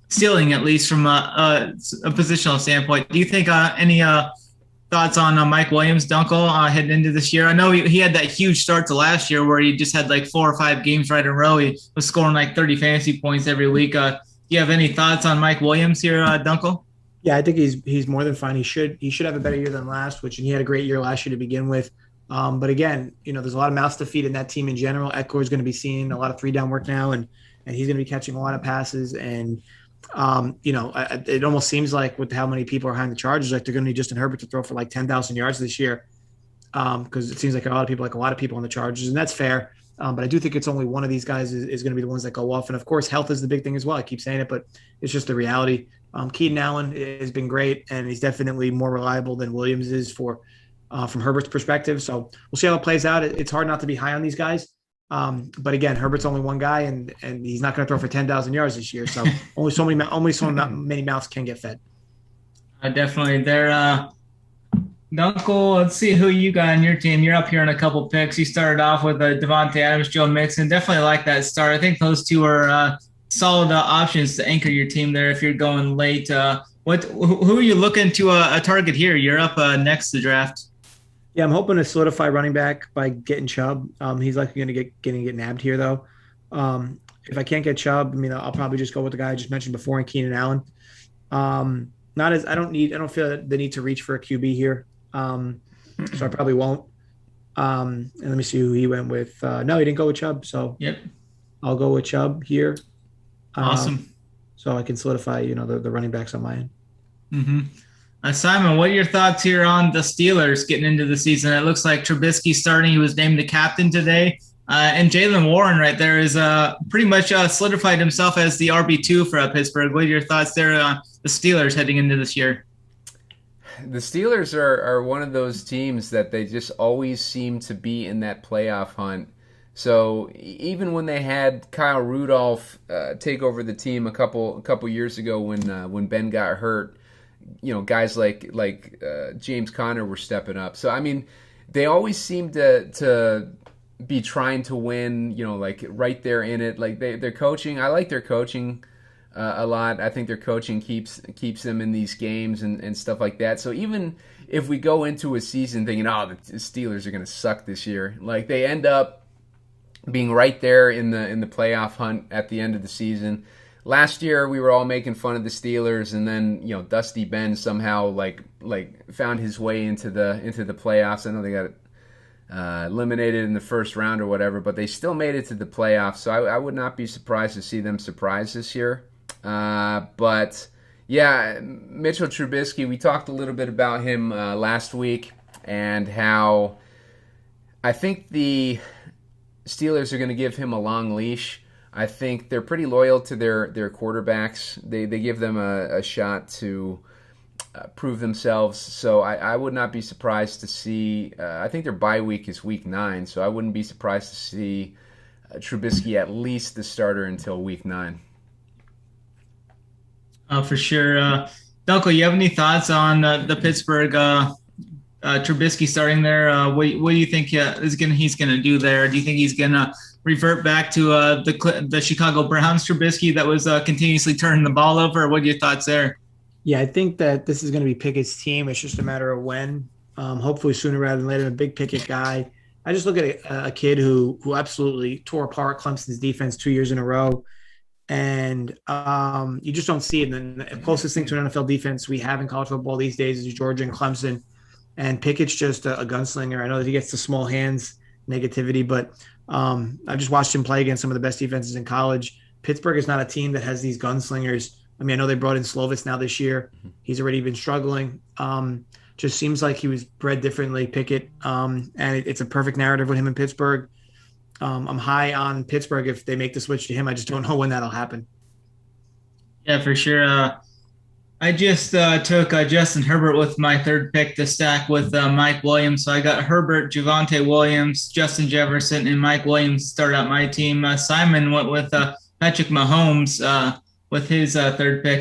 ceiling, at least from a positional standpoint. Do you think any thoughts on Mike Williams, Dunkel, heading into this year? I know he had that huge start to last year where he just had like 4 or 5 games right in a row. He was scoring like 30 fantasy points every week. Do you have any thoughts on Mike Williams here, Dunkel? Yeah, I think he's more than fine. He should have a better year than last, and he had a great year last year to begin with. But again, there's a lot of mouths to feed in that team in general. Eckler is going to be seeing a lot of 3-down work now, and he's going to be catching a lot of passes. And it almost seems like with how many people are behind the Chargers, like they're going to need Justin Herbert to throw for like 10,000 yards this year, because it seems like a lot of people on the Chargers, and that's fair. But I do think it's only one of these guys is going to be the ones that go off. And of course, health is the big thing as well. I keep saying it, but it's just the reality. Keenan Allen has been great, and he's definitely more reliable than Williams is from Herbert's perspective. So we'll see how it plays out. It's hard not to be high on these guys. But again, Herbert's only one guy, and he's not going to throw for 10,000 yards this year. So only so many mouths can get fed. Definitely. There, Dunkel, let's see who you got on your team. You're up here in a couple picks. You started off with Devontae Adams, Joe Mixon. Definitely like that start. I think those two are solid options to anchor your team there if you're going late. Who are you looking to target here? You're up next to draft. Yeah, I'm hoping to solidify running back by getting Chubb. He's likely going to get nabbed here, though. If I can't get Chubb, I'll probably just go with the guy I just mentioned before, in Keenan Allen. I don't feel the need to reach for a QB here, so I probably won't. And let me see who he went with. No, he didn't go with Chubb, so yep, I'll go with Chubb here. Awesome. So I can solidify, the running backs on my end. Mm-hmm. Simon, what are your thoughts here on the Steelers getting into the season? It looks like Trubisky starting. He was named the captain today. And Jaylen Warren right there is pretty much solidified himself as the RB2 for Pittsburgh. What are your thoughts there on the Steelers heading into this year? The Steelers are one of those teams that they just always seem to be in that playoff hunt. So even when they had Kyle Rudolph take over the team a couple years ago when Ben got hurt, guys like James Conner were stepping up. So I mean, they always seem to be trying to win. Like right there in it. Like they're coaching. I like their coaching a lot. I think their coaching keeps them in these games and stuff like that. So even if we go into a season thinking, the Steelers are going to suck this year, like they end up being right there in the playoff hunt at the end of the season. Last year we were all making fun of the Steelers, and then Dusty Ben somehow like found his way into the playoffs. I know they got eliminated in the first round or whatever, but they still made it to the playoffs. So I would not be surprised to see them surprise this year. But yeah, Mitchell Trubisky, we talked a little bit about him last week and how I think the Steelers are going to give him a long leash. I think they're pretty loyal to their quarterbacks. They give them a shot to prove themselves. So I would not be surprised to see, I think their bye week is week 9, so I wouldn't be surprised to see Trubisky at least the starter until week 9. For sure. Dunkel, you have any thoughts on the Pittsburgh Trubisky starting there? What do you think he's going to do there? Do you think he's going to revert back to the Chicago Browns Trubisky that was continuously turning the ball over? What are your thoughts there? Yeah, I think that this is going to be Pickett's team. It's just a matter of when. Hopefully sooner rather than later. A big Pickett guy. I just look at a kid who absolutely tore apart Clemson's defense 2 years in a row. And you just don't see it. And the closest thing to an NFL defense we have in college football these days is Georgia and Clemson. And Pickett's just a gunslinger. I know that he gets the small hands negativity, but I've just watched him play against some of the best defenses in college. Pittsburgh is not a team that has these gunslingers. I mean, I know they brought in Slovis now this year. He's already been struggling. Just seems like he was bred differently, Pickett. And it's a perfect narrative with him in Pittsburgh. I'm high on Pittsburgh if they make the switch to him. I just don't know when that'll happen. Yeah, for sure. I just took Justin Herbert with my third pick to stack with Mike Williams. So I got Herbert, Javonte Williams, Justin Jefferson, and Mike Williams to start out my team. Simon went with Patrick Mahomes with his third pick.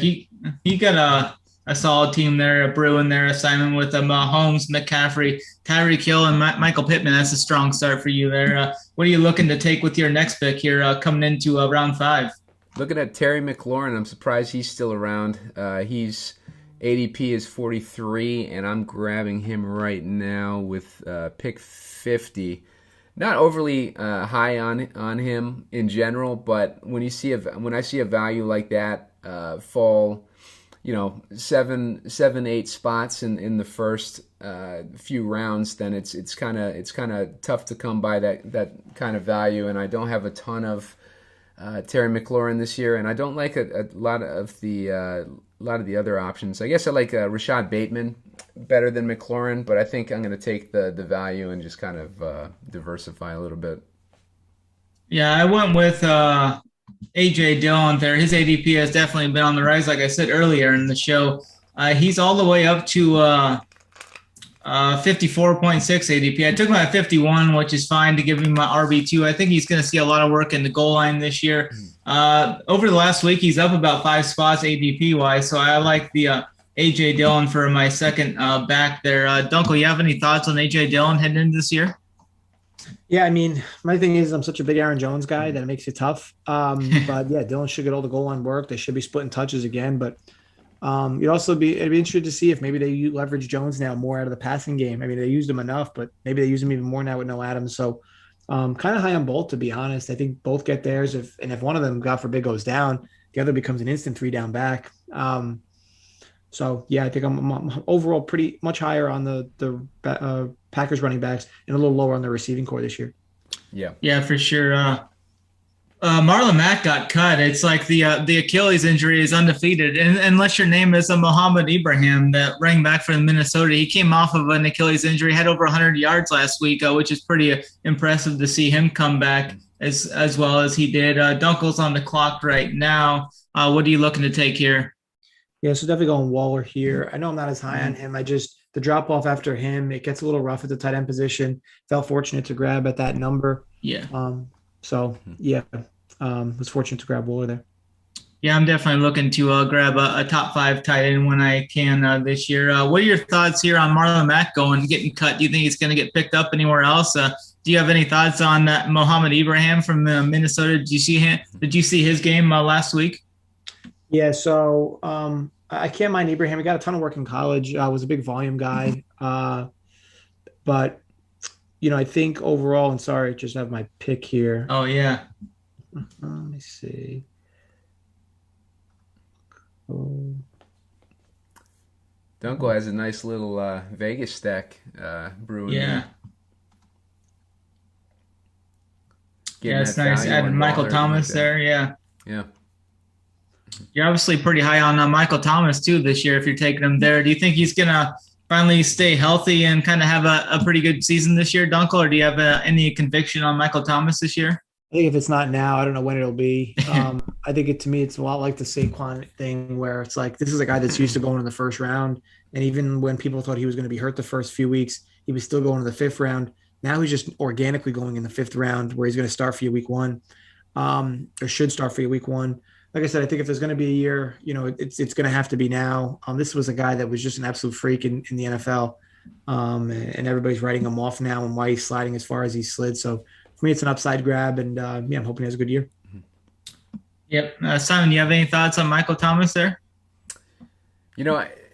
He got a solid team there, brewing there. Simon with Mahomes, McCaffrey, Tyreek Hill, and Michael Pittman. That's a strong start for you there. What are you looking to take with your next pick here coming into round 5? Looking at Terry McLaurin, I'm surprised he's still around. He's ADP is 43, and I'm grabbing him right now with pick 50. Not overly high on him in general, but when I see a value like that fall, 7-8 spots in the first few rounds, then it's kind of tough to come by that kind of value. And I don't have a ton of Terry McLaurin this year, and I don't like a lot of the other options. I guess I like Rashad Bateman better than McLaurin, but I think I'm going to take the value and just kind of diversify a little bit. Yeah, I went with A.J. Dillon there. His ADP has definitely been on the rise, like I said earlier in the show. He's all the way up to 54.6 ADP. I took him at 51, which is fine to give him my RB2. I think he's going to see a lot of work in the goal line this year. Over the last week, he's up about 5 spots ADP-wise, so I like the A.J. Dillon for my second back there. Dunkel, you have any thoughts on A.J. Dillon heading into this year? Yeah, I mean, my thing is I'm such a big Aaron Jones guy that it makes it tough. But, yeah, Dillon should get all the goal line work. They should be splitting touches again, but it'd be interesting to see if maybe they leverage Jones now more out of the passing game. I mean, they used him enough, but maybe they use him even more now with no Adams. So kind of high on both, to be honest. I think both get theirs. If one of them, God forbid, goes down, the other becomes an instant 3-down back. So, yeah, I think I'm overall pretty much higher on the Packers running backs and a little lower on the receiving core this year. Yeah, for sure. Marlon Mack got cut. It's like the Achilles injury is undefeated. And unless your name is Muhammad Ibrahim, that running back from Minnesota, he came off of an Achilles injury, had over 100 yards last week, which is pretty impressive to see him come back as well as he did. Dunkel's on the clock right now. What are you looking to take here? Yeah, so definitely going Waller here. I know I'm not as high on him. The drop off after him, it gets a little rough at the tight end position. Felt fortunate to grab at that number. Yeah. So yeah, was fortunate to grab Wooler there. Yeah, I'm definitely looking to grab a top 5 tight end when I can this year. What are your thoughts here on Marlon Mack getting cut? Do you think he's going to get picked up anywhere else? Do you have any thoughts on Mohamed Ibrahim from Minnesota? Did you see his game last week? Yeah, so I can't mind Ibrahim. He got a ton of work in college. Was a big volume guy, but I think overall, and sorry, just have my pick here. Oh yeah. Let me see. Oh. Dunkel has a nice little Vegas stack brewing. Yeah. Getting yeah, it's nice. Added Michael Thomas there. Yeah. Yeah. You're obviously pretty high on Michael Thomas too this year if you're taking him there. Do you think he's going to finally stay healthy and kind of have a pretty good season this year, Dunkel, or do you have any conviction on Michael Thomas this year? I think if it's not now, I don't know when it'll be. I think to me, it's a lot like the Saquon thing where it's like, this is a guy that's used to going in the first round. And even when people thought he was going to be hurt the first few weeks, he was still going to the 5th round. Now he's just organically going in the 5th round where he's going to start for you week 1 or should start for you week 1. Like I said, I think if there's going to be a year, it's going to have to be now. This was a guy that was just an absolute freak in the NFL. And everybody's writing him off now and why he's sliding as far as he slid. So for me, it's an upside grab, and I'm hoping he has a good year. Yep. Simon, do you have any thoughts on Michael Thomas there?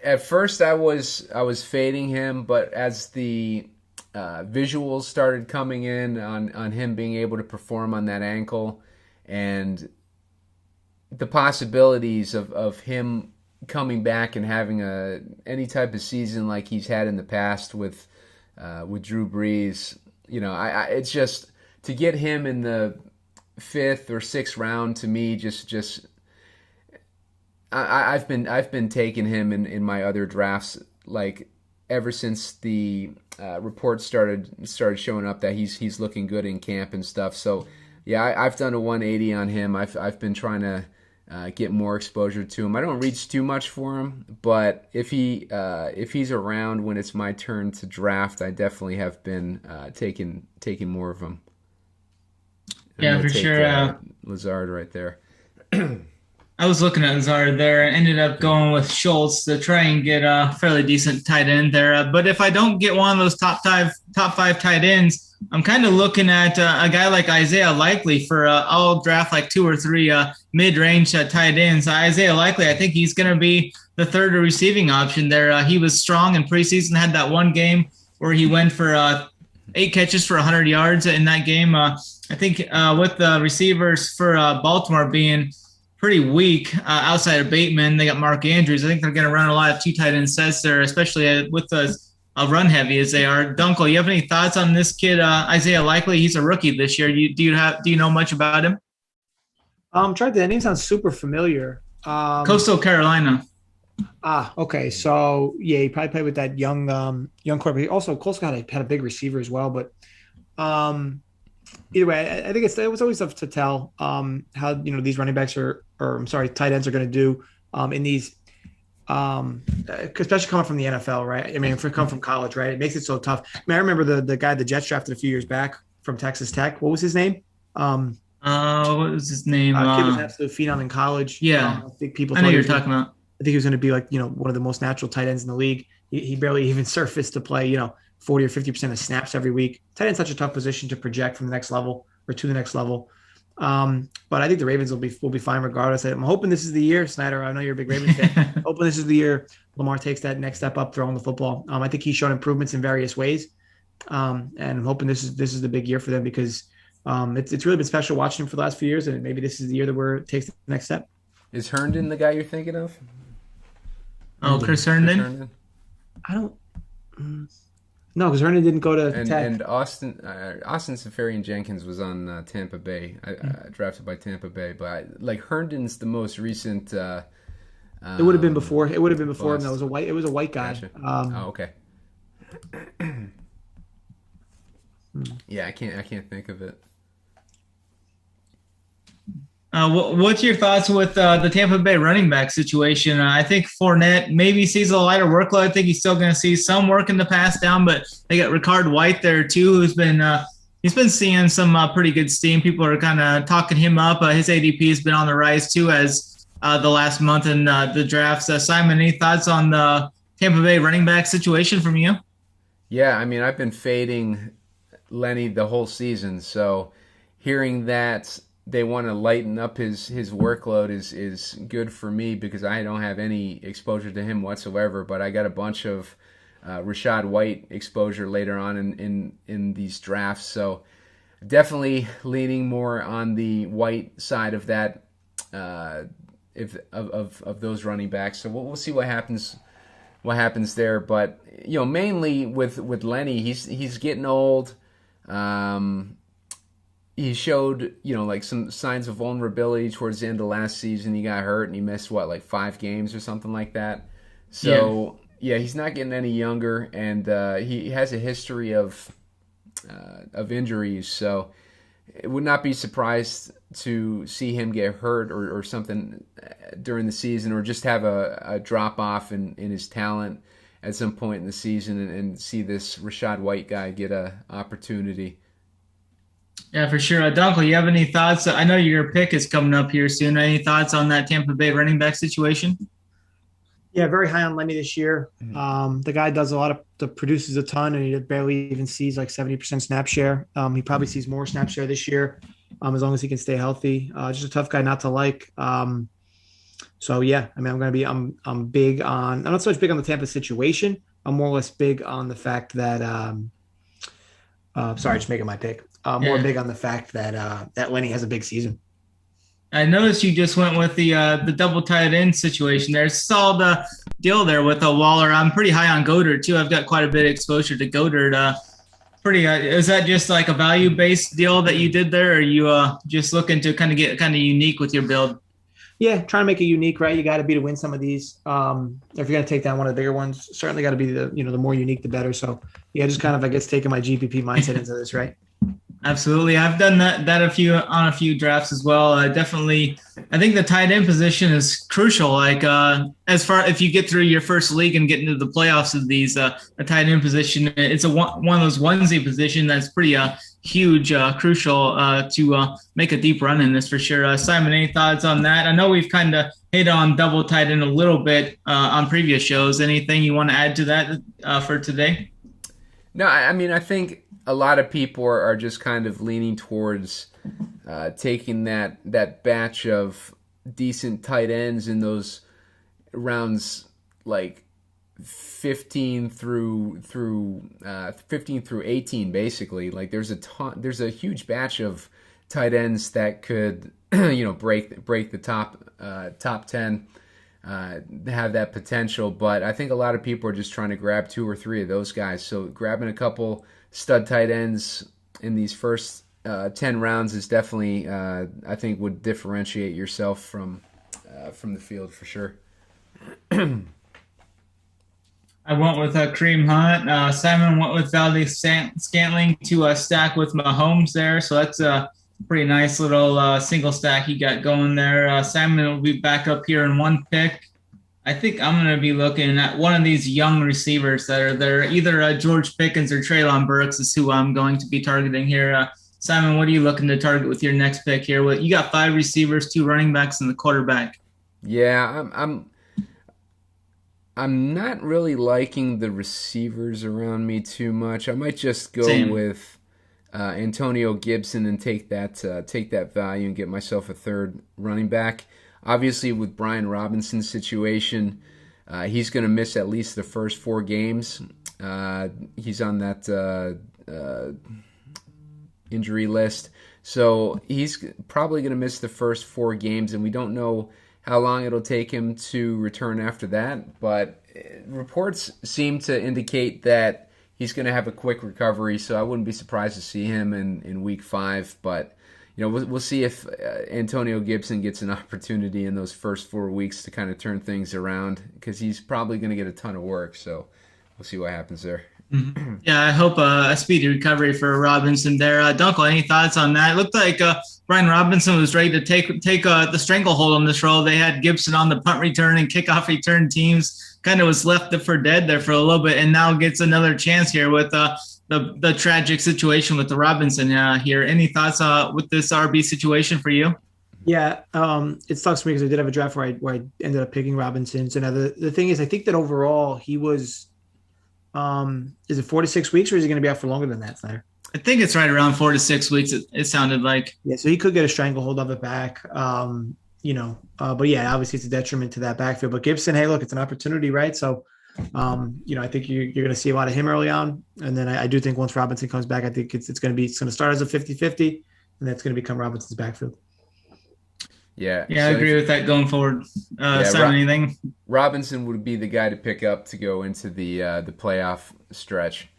At first I was fading him, but as the visuals started coming in on him being able to perform on that ankle and the possibilities of him coming back and having any type of season like he's had in the past with Drew Brees, it's just to get him in the 5th or 6th round to me I've been taking him in my other drafts like ever since the reports started showing up that he's looking good in camp and stuff. So yeah, I've done a 180 on him. I've been trying to get more exposure to him. I don't reach too much for him, but if he's around when it's my turn to draft, I definitely have been taking more of him. Yeah, for sure. Lazard right there. I was looking at Lazard there and ended up going with Schultz to try and get a fairly decent tight end there. But if I don't get one of those top five tight ends, I'm kind of looking at a guy like Isaiah Likely for I'll draft like 2 or 3 mid-range tight ends. Isaiah Likely, I think he's going to be the third receiving option there. He was strong in preseason, had that one game where he went for 8 catches for 100 yards in that game. I think with the receivers for Baltimore being pretty weak outside of Bateman, they got Mark Andrews. I think they're going to run a lot of 2 tight end sets there, especially with the run heavy as they are. Dunkel, you have any thoughts on this kid, Isaiah Likely? He's a rookie this year. Do you know much about him? That name sounds super familiar. Coastal Carolina. Okay. So yeah, he probably played with that young quarterback. Also, Colts had a big receiver as well. But either way, I think it was always tough to tell how these running backs tight ends are going to do in these. Especially coming from the NFL, right? I mean, if we come from college, right? It makes it so tough. I mean, I remember the guy the Jets drafted a few years back from Texas Tech. What was his name? What was his name? Kid was an absolute phenom in college. Yeah, I think people. I know you're talking about. I think he was going to be like one of the most natural tight ends in the league. He barely even surfaced to play 40 or 50% of snaps every week. Tight end's such a tough position to project from the next level or to the next level. But I think the Ravens will be fine regardless. I'm hoping this is the year, Snyder. I know you're a big Ravens fan. Hoping this is the year Lamar takes that next step up throwing the football. I think he's shown improvements in various ways, and I'm hoping this is the big year for them because it's really been special watching him for the last few years, and maybe this is the year where it takes the next step. Is Herndon the guy you're thinking of? Oh, Chris Herndon? I don't. No, because Herndon didn't go to Tech. And Austin Seferian-Jenkins was on Tampa Bay. I drafted by Tampa Bay, but Herndon's the most recent. It would have been before. It would have been before him. It was a white guy. Gotcha. Okay. Yeah, I can't think of it. What's your thoughts with the Tampa Bay running back situation? I think Fournette maybe sees a lighter workload. I think he's still going to see some work in the pass down, but they got Ricard White there too, who's been he's been seeing some pretty good steam. People are kind of talking him up. His ADP has been on the rise too as the last month in the drafts. Simon, any thoughts on the Tampa Bay running back situation from you? Yeah, I mean, I've been fading Lenny the whole season, so hearing that they want to lighten up his workload is good for me because I don't have any exposure to him whatsoever, but I got a bunch of Rachaad White exposure later on in these drafts, so definitely leaning more on the White side of that of those running backs. So we'll see what happens there, but mainly with Lenny, he's getting old. He showed like some signs of vulnerability towards the end of last season. He got hurt and he missed 5 games or something like that. So yeah, he's not getting any younger, and he has a history of injuries. So it would not be surprised to see him get hurt or something during the season, or just have a drop off in his talent at some point in the season, and see this Rachaad White guy get a opportunity. Yeah, for sure. Dunkel, you have any thoughts? I know your pick is coming up here soon. Any thoughts on that Tampa Bay running back situation? Yeah, very high on Lenny this year. The guy does produces a ton, and he barely even sees 70% snap share. He probably sees more snap share this year, as long as he can stay healthy. Just a tough guy not to like. So yeah, I mean, I'm big on. I'm not so much big on the Tampa situation. I'm more or less big on the fact that. Sorry, just making my pick. More big on the fact that Lenny has a big season. I noticed you just went with the double tight end situation there. Saw the deal there with Waller. I'm pretty high on Goddard too. I've got quite a bit of exposure to Goddard. Is that just like a value-based deal that you did there, or are you just looking to kind of get unique with your build? Yeah, trying to make it unique, right? You got to be to win some of these. If you're going to take down one of the bigger ones, certainly got to be the more unique, the better. So yeah, just kind of, I guess, taking my GPP mindset into this, right? Absolutely. I've done that on a few drafts as well. Definitely, I think the tight end position is crucial. As far if you get through your first league and get into the playoffs of these, a tight end position, it's one of those onesie position that's pretty huge, crucial to make a deep run in this for sure. Simon, any thoughts on that? I know we've kind of hit on double tight end a little bit on previous shows. Anything you want to add to that for today? No, I mean, I think a lot of people are just kind of leaning towards taking that batch of decent tight ends in those rounds 15 through 18, basically. There's a huge batch of tight ends that could break the top 10. Have that potential, but I think a lot of people are just trying to grab 2 or 3 of those guys. So grabbing a couple stud tight ends in these first 10 rounds is definitely, I think, would differentiate yourself from the field for sure. I went with Kareem Hunt. Simon went with Valdez-Scantling to stack with Mahomes there. So that's a pretty nice little single stack he got going there. Simon will be back up here in one pick. I think I'm going to be looking at one of these young receivers that are there. Either George Pickens or Treylon Burks is who I'm going to be targeting here. Simon, what are you looking to target with your next pick here? You got 5 receivers, 2 running backs, and the quarterback. Yeah, I'm not really liking the receivers around me too much. I might just go with Antonio Gibson and take that value and get myself a 3rd running back. Obviously, with Brian Robinson's situation, he's going to miss at least the first 4 games. He's on that injury list. So he's probably going to miss the first 4 games, and we don't know how long it'll take him to return after that. But reports seem to indicate that he's going to have a quick recovery, so I wouldn't be surprised to see him in week 5. But we'll see if Antonio Gibson gets an opportunity in those first 4 weeks to kind of turn things around, because he's probably going to get a ton of work. So we'll see what happens there. Mm-hmm. Yeah, I hope a speedy recovery for Robinson there. Dunkel, any thoughts on that? It looked like Brian Robinson was ready to take the stranglehold on this role. They had Gibson on the punt return and kickoff return teams. Kind of was left for dead there for a little bit, and now gets another chance here with the tragic situation with the Robinson here. Any thoughts with this RB situation for you? Yeah, it sucks for me because I did have a draft where I ended up picking Robinson. So now the thing is, I think that overall he was, is it 4 to 6 weeks, or is he going to be out for longer than that, Snyder? I think it's right around 4 to 6 weeks. It sounded like. Yeah, so he could get a stranglehold of it back. But yeah, obviously it's a detriment to that backfield. But Gibson, hey, look, it's an opportunity, right? So, I think you're going to see a lot of him early on, and then I do think once Robinson comes back, I think it's going to start as a 50-50, and that's going to become Robinson's backfield. Yeah, I agree with that going forward. Simon, anything? Robinson would be the guy to pick up to go into the playoff stretch.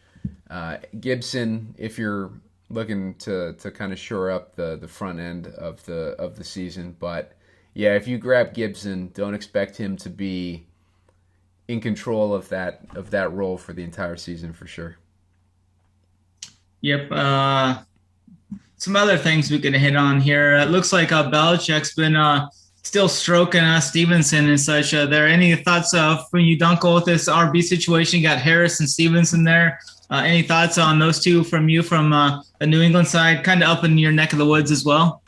Gibson, if you're looking to kind of shore up the front end of the season, but yeah, if you grab Gibson, don't expect him to be in control of that role for the entire season for sure. Yep. Some other things we could hit on here. It looks like Belichick's been still stroking Stevenson and such. There any thoughts from you, Dunkel, with this RB situation? You got Harris and Stevenson there. Any thoughts on those two from you from the New England side, kind of up in your neck of the woods as well?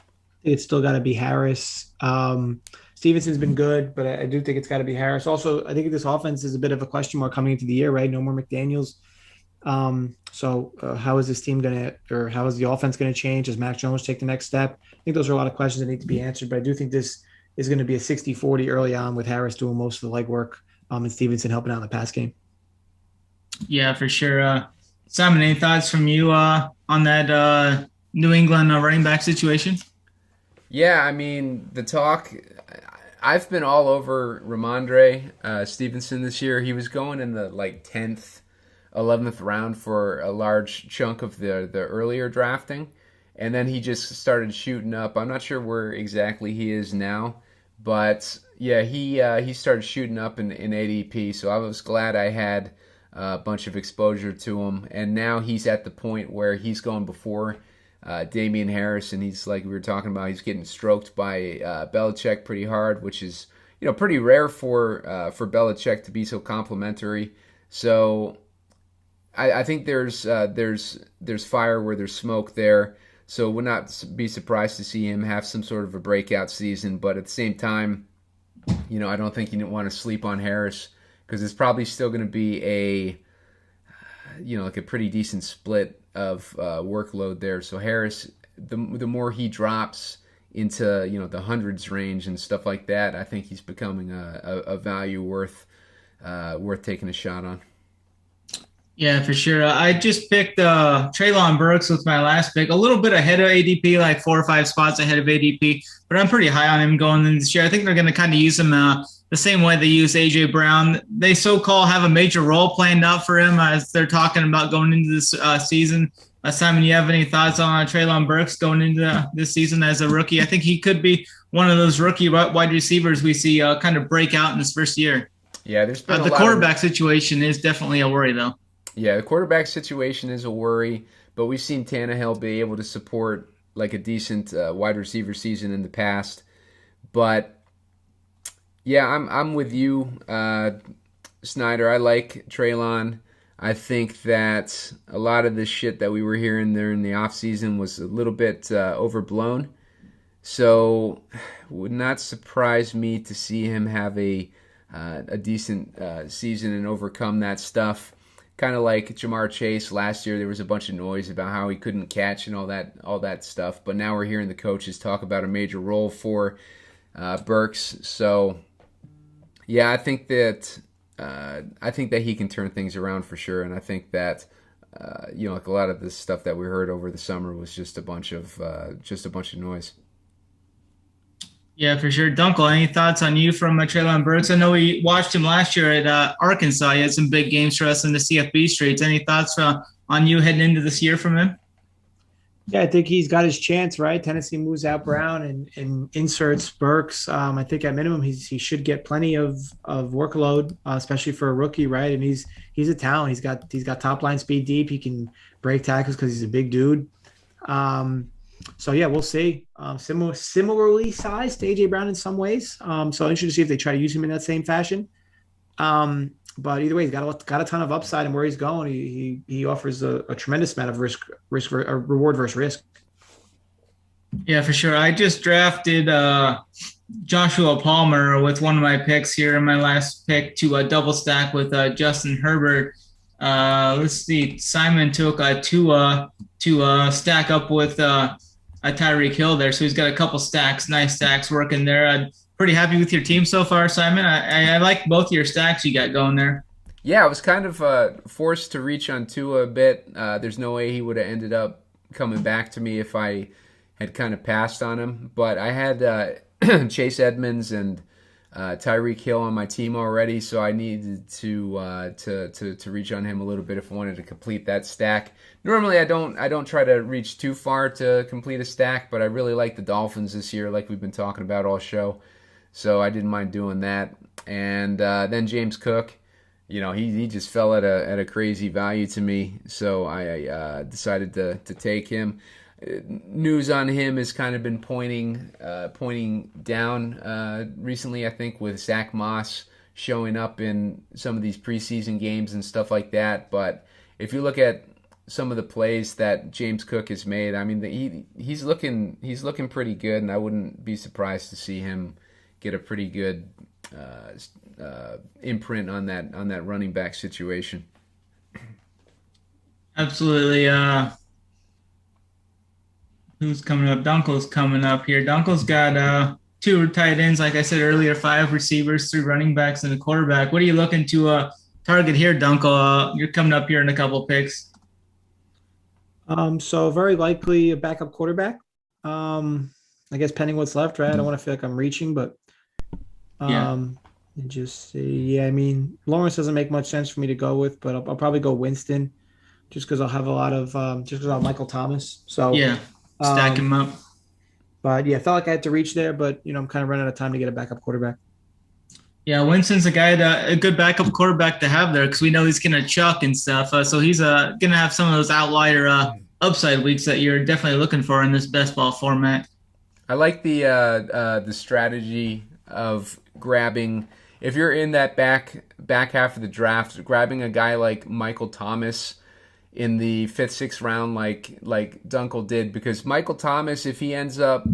It's still got to be Harris. Stevenson's been good, but I do think it's got to be Harris. Also, I think this offense is a bit of a question mark coming into the year, right? No more McDaniels. So how is this team how is the offense going to change? Does Mac Jones take the next step? I think those are a lot of questions that need to be answered, but I do think this is going to be a 60-40 early on with Harris doing most of the legwork and Stevenson helping out in the pass game. Yeah, for sure. Simon, any thoughts from you on that New England running back situation? Yeah, I mean, the talk, I've been all over Ramondre Stevenson this year. He was going in the 10th, 11th round for a large chunk of the earlier drafting, and then he just started shooting up. I'm not sure where exactly he is now, but yeah, he started shooting up in ADP, so I was glad I had a bunch of exposure to him, and now he's at the point where he's going before Damian Harris, and he's, like we were talking about, he's getting stroked by Belichick pretty hard, which is pretty rare for Belichick to be so complimentary. So I think there's fire where there's smoke there. So would not be surprised to see him have some sort of a breakout season. But at the same time, I don't think you want to sleep on Harris, because it's probably still going to be a pretty decent split of workload there. So Harris, the more he drops into the hundreds range and stuff like that, I think he's becoming a value worth taking a shot on. Yeah, for sure. I just picked Treylon Burks with my last pick, a little bit ahead of ADP, like 4 or 5 spots ahead of ADP, but I'm pretty high on him going into this year. I think they're going to kind of use him the same way they use A.J. Brown. They so-called have a major role planned out for him as they're talking about going into this season. Simon, you have any thoughts on Treylon Burks going into this season as a rookie? I think he could be one of those rookie wide receivers we see kind of break out in his first year. Yeah, there's been the quarterback situation is definitely a worry, though. Yeah, the quarterback situation is a worry, but we've seen Tannehill be able to support like a decent wide receiver season in the past. But yeah, I'm with you, Snyder. I like Treylon. I think that a lot of the shit that we were hearing there in the offseason was a little bit overblown. So would not surprise me to see him have a decent season and overcome that stuff. Kind of like Jamar Chase last year, there was a bunch of noise about how he couldn't catch and all that stuff. But now we're hearing the coaches talk about a major role for Burks. So yeah, I think that he can turn things around for sure. And I think that like a lot of the stuff that we heard over the summer was just a bunch of noise. Yeah, for sure. Dunkel, any thoughts on you from Treylon Burks? I know we watched him last year at Arkansas. He had some big games for us in the CFB streets. Any thoughts on you heading into this year from him? Yeah, I think he's got his chance, right? Tennessee moves out Brown and inserts Burks. I think at minimum he should get plenty of workload, especially for a rookie, right? And he's a talent. He's got top line speed deep. He can break tackles because he's a big dude. So yeah, we'll see. Similarly sized to A.J. Brown in some ways. So I'm interested to see if they try to use him in that same fashion. But either way, he's got a ton of upside, and where he's going, he offers a tremendous amount of reward versus risk. Yeah, for sure. I just drafted Joshua Palmer with one of my picks here in my last pick to double stack with Justin Herbert. Let's see. Simon took Tua to stack up with a Tyreek Hill there. So he's got a couple stacks, nice stacks working there. I'm pretty happy with your team so far, Simon. I like both of your stacks you got going there. Yeah, I was kind of forced to reach on Tua a bit. There's no way he would have ended up coming back to me if I had kind of passed on him. But I had Chase Edmonds and Tyreek Hill on my team already, so I needed to reach on him a little bit if I wanted to complete that stack. Normally, I don't try to reach too far to complete a stack, but I really like the Dolphins this year, like we've been talking about all show. So I didn't mind doing that. And then James Cook, he just fell at a crazy value to me, so I decided to take him. News on him has kind of been pointing down recently, I think, with Zach Moss showing up in some of these preseason games and stuff like that. But if you look at some of the plays that James Cook has made, I mean, he's looking pretty good, and I wouldn't be surprised to see him get a pretty good imprint on that running back situation. Absolutely. Who's coming up? Dunkel's coming up here. Dunkel's got 2 tight ends, like I said earlier, 5 receivers, 3 running backs, and a quarterback. What are you looking to target here, Dunkel? You're coming up here in a couple picks. So very likely a backup quarterback. I guess pending what's left, right? I don't want to feel like I'm reaching, but just see. Yeah, I mean, Lawrence doesn't make much sense for me to go with, but I'll probably go Winston, just because I'll have a lot of just because I'll have Michael Thomas. So yeah, stack him up. But yeah, I felt like I had to reach there, but I'm kind of running out of time to get a backup quarterback. Yeah, Winston's a good backup quarterback to have there because we know he's going to chuck and stuff. So he's going to have some of those outlier upside weeks that you're definitely looking for in this best ball format. I like the strategy of grabbing, if you're in that back half of the draft, grabbing a guy like Michael Thomas in the 5th, 6th round like Dunkel did, because Michael Thomas, if he ends up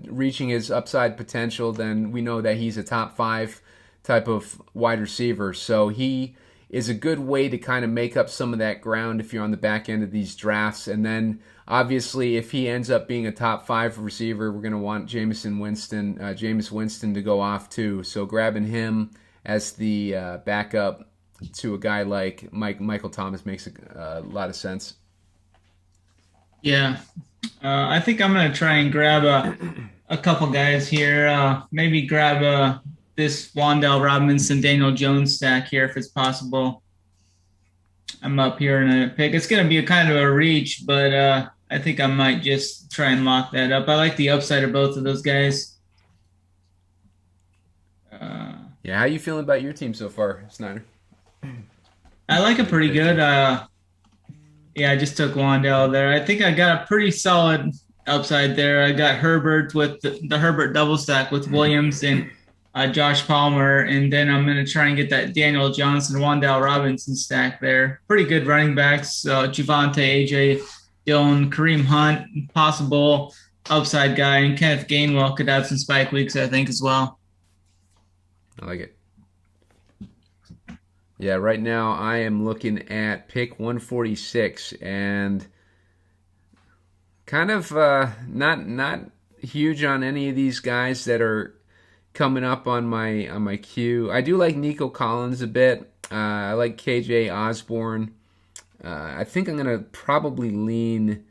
reaching his upside potential, then we know that he's a top 5 type of wide receiver. So he is a good way to kind of make up some of that ground if you're on the back end of these drafts. And then obviously if he ends up being a top 5 receiver, we're going to want Jameis Winston to go off too. So grabbing him as the backup to a guy like Michael Thomas makes a lot of sense. Yeah. I think I'm going to try and grab a couple guys here. Maybe grab this Wan'Dale Robinson, Daniel Jones stack here if it's possible. I'm up here in a pick. It's going to be a kind of a reach, but I think I might just try and lock that up. I like the upside of both of those guys. Yeah, how you feeling about your team so far, Snyder? I like it pretty good. Yeah, I just took Wan'Dale there. I think I got a pretty solid upside there. I got Herbert with the Herbert double stack with Williams and Josh Palmer, and then I'm going to try and get that Daniel Johnson, Wan'Dale Robinson stack there. Pretty good running backs, Javonte, AJ Dillon, Kareem Hunt, possible upside guy, and Kenneth Gainwell could have some spike weeks, I think, as well. I like it. Yeah, right now I am looking at pick 146 and kind of not huge on any of these guys that are coming up on my queue. I do like Nico Collins a bit. I like KJ Osborne. I think I'm gonna probably lean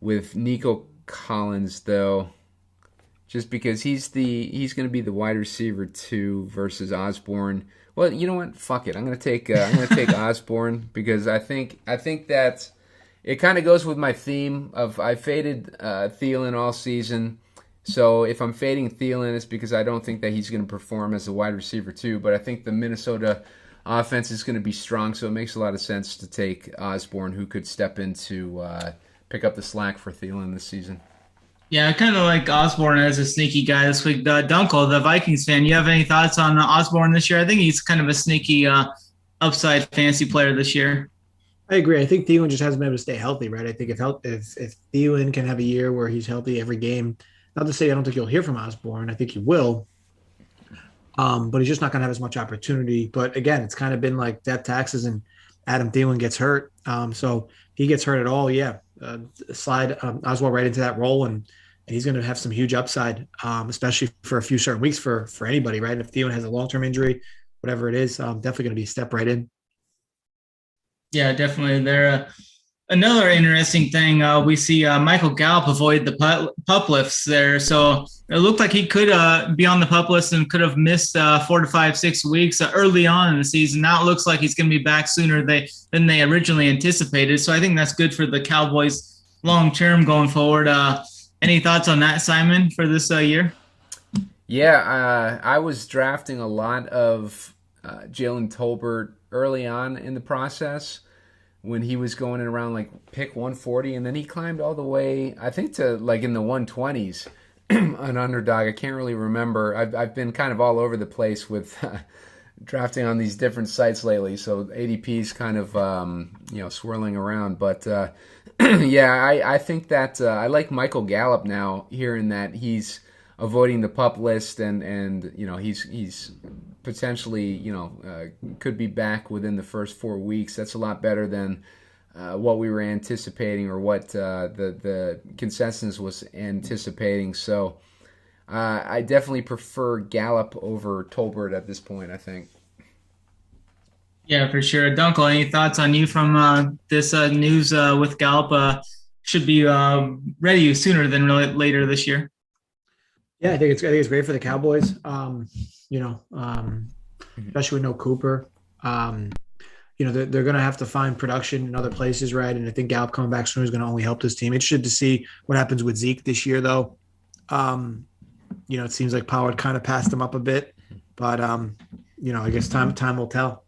with Nico Collins though, just because he's gonna be the wide receiver 2 versus Osborne. Well, you know what? Fuck it. I'm gonna take Osborne because I think that it kind of goes with my theme of I faded Thielen all season. So if I'm fading Thielen, it's because I don't think that he's going to perform as a wide receiver 2. But I think the Minnesota offense is going to be strong, so it makes a lot of sense to take Osborne, who could step in to pick up the slack for Thielen this season. Yeah, I kind of like Osborne as a sneaky guy this week. Dunkel, the Vikings fan, you have any thoughts on Osborne this year? I think he's kind of a sneaky upside fantasy player this year. I agree. I think Thielen just hasn't been able to stay healthy, right? I think if Thielen can have a year where he's healthy every game, not to say I don't think you'll hear from Osborne. I think he will, but he's just not going to have as much opportunity. But again, it's kind of been like death taxes and Adam Thielen gets hurt. So he gets hurt at all, yeah. Slide Oswald right into that role, and he's going to have some huge upside, especially for a few certain weeks for anybody, right? And if Thielen has a long-term injury, whatever it is, definitely going to be a step right in. Yeah, definitely. They're another interesting thing. We see Michael Gallup avoid the pup lifts there, so it looked like he could be on the pup list and could have missed 4 to 5, 6 weeks early on in the season. Now it looks like he's going to be back sooner than they originally anticipated. So I think that's good for the Cowboys long term going forward. Any thoughts on that, Simon, for this year? Yeah, I was drafting a lot of Jalen Tolbert early on in the process when he was going in around like pick 140, and then he climbed all the way, I think, to like in the 120s on Underdog. I can't really remember. I've been kind of all over the place with drafting on these different sites lately, so ADP's kind of swirling around. But yeah, I think that I like Michael Gallup now, hearing that he's avoiding the pup list, and he's potentially could be back within the first 4 weeks. That's a lot better than what we were anticipating, or what the consensus was anticipating. So I definitely prefer Gallup over Tolbert at this point, I think. Yeah, for sure. Dunkel, any thoughts on you from this news with Gallup? Should be ready sooner than later this year. Yeah, I think it's great for the Cowboys. Especially with no Cooper. They're going to have to find production in other places, right? And I think Gallup coming back soon is going to only help this team. Interested to see what happens with Zeke this year, though. It seems like Pollard kind of passed him up a bit, but I guess time will tell.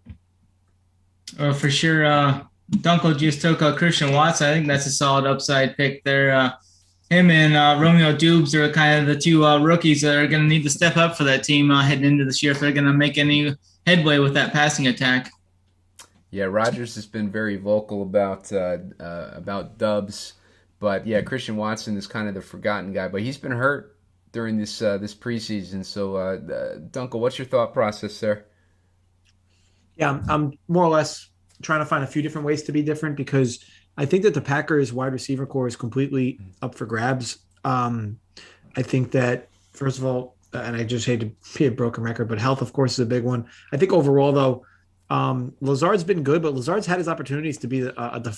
For sure. Dunkel just took Christian Watson. I think that's a solid upside pick there. Him and Romeo Dubes are kind of the two rookies that are going to need to step up for that team heading into this year if they're going to make any headway with that passing attack. Yeah, Rodgers has been very vocal about Dubs, but yeah, Christian Watson is kind of the forgotten guy, but he's been hurt during this preseason. So, Dunkel, what's your thought process there? Yeah, I'm more or less trying to find a few different ways to be different, because I think that the Packers wide receiver core is completely up for grabs. I think that, first of all, and I just hate to be a broken record, but health, of course, is a big one. I think overall, though, Lazard's been good, but Lazard's had his opportunities to be a de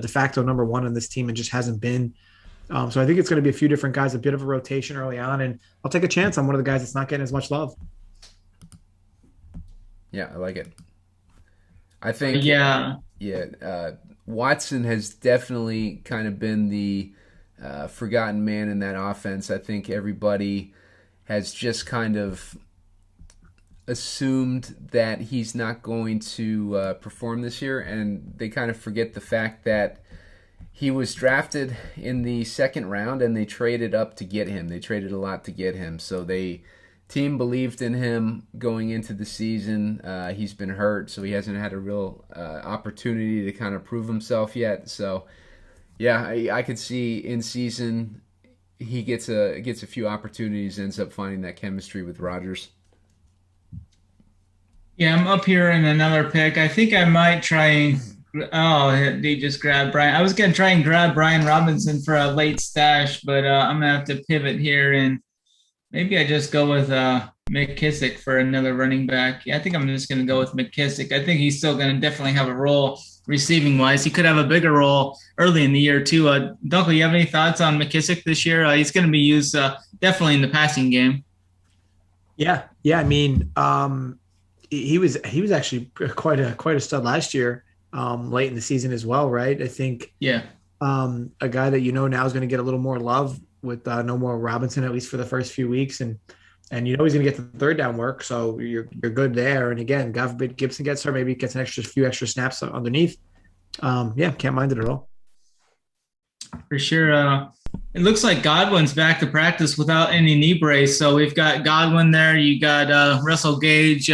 facto number one on this team and just hasn't been. So I think it's going to be a few different guys, a bit of a rotation early on, and I'll take a chance on one of the guys that's not getting as much love. Yeah, I like it. I think Watson has definitely kind of been the forgotten man in that offense. I think everybody has just kind of assumed that he's not going to perform this year, and they kind of forget the fact that he was drafted in the second round and they traded up to get him. They traded a lot to get him. So team believed in him going into the season. He's been hurt, so he hasn't had a real opportunity to kind of prove himself yet. So, yeah, I could see in season he gets a few opportunities, ends up finding that chemistry with Rodgers. Yeah, I'm up here in another pick. I think I might try. They just grabbed Brian. I was going to try and grab Brian Robinson for a late stash, but I'm going to have to pivot here, and maybe I just go with McKissick for another running back. Yeah, I think I'm just going to go with McKissick. I think he's still going to definitely have a role receiving-wise. He could have a bigger role early in the year, too. Dunkel, you have any thoughts on McKissick this year? He's going to be used definitely in the passing game. Yeah. I mean, he was actually quite a stud last year, late in the season as well, right? I think a guy that now is going to get a little more love with no more Robinson, at least for the first few weeks, and he's going to get the third down work, so you're good there. And again, God forbid Gibson gets her, maybe gets a few extra snaps underneath. Can't mind it at all. For sure. It looks like Godwin's back to practice without any knee brace. So we've got Godwin there. You got Russell Gage,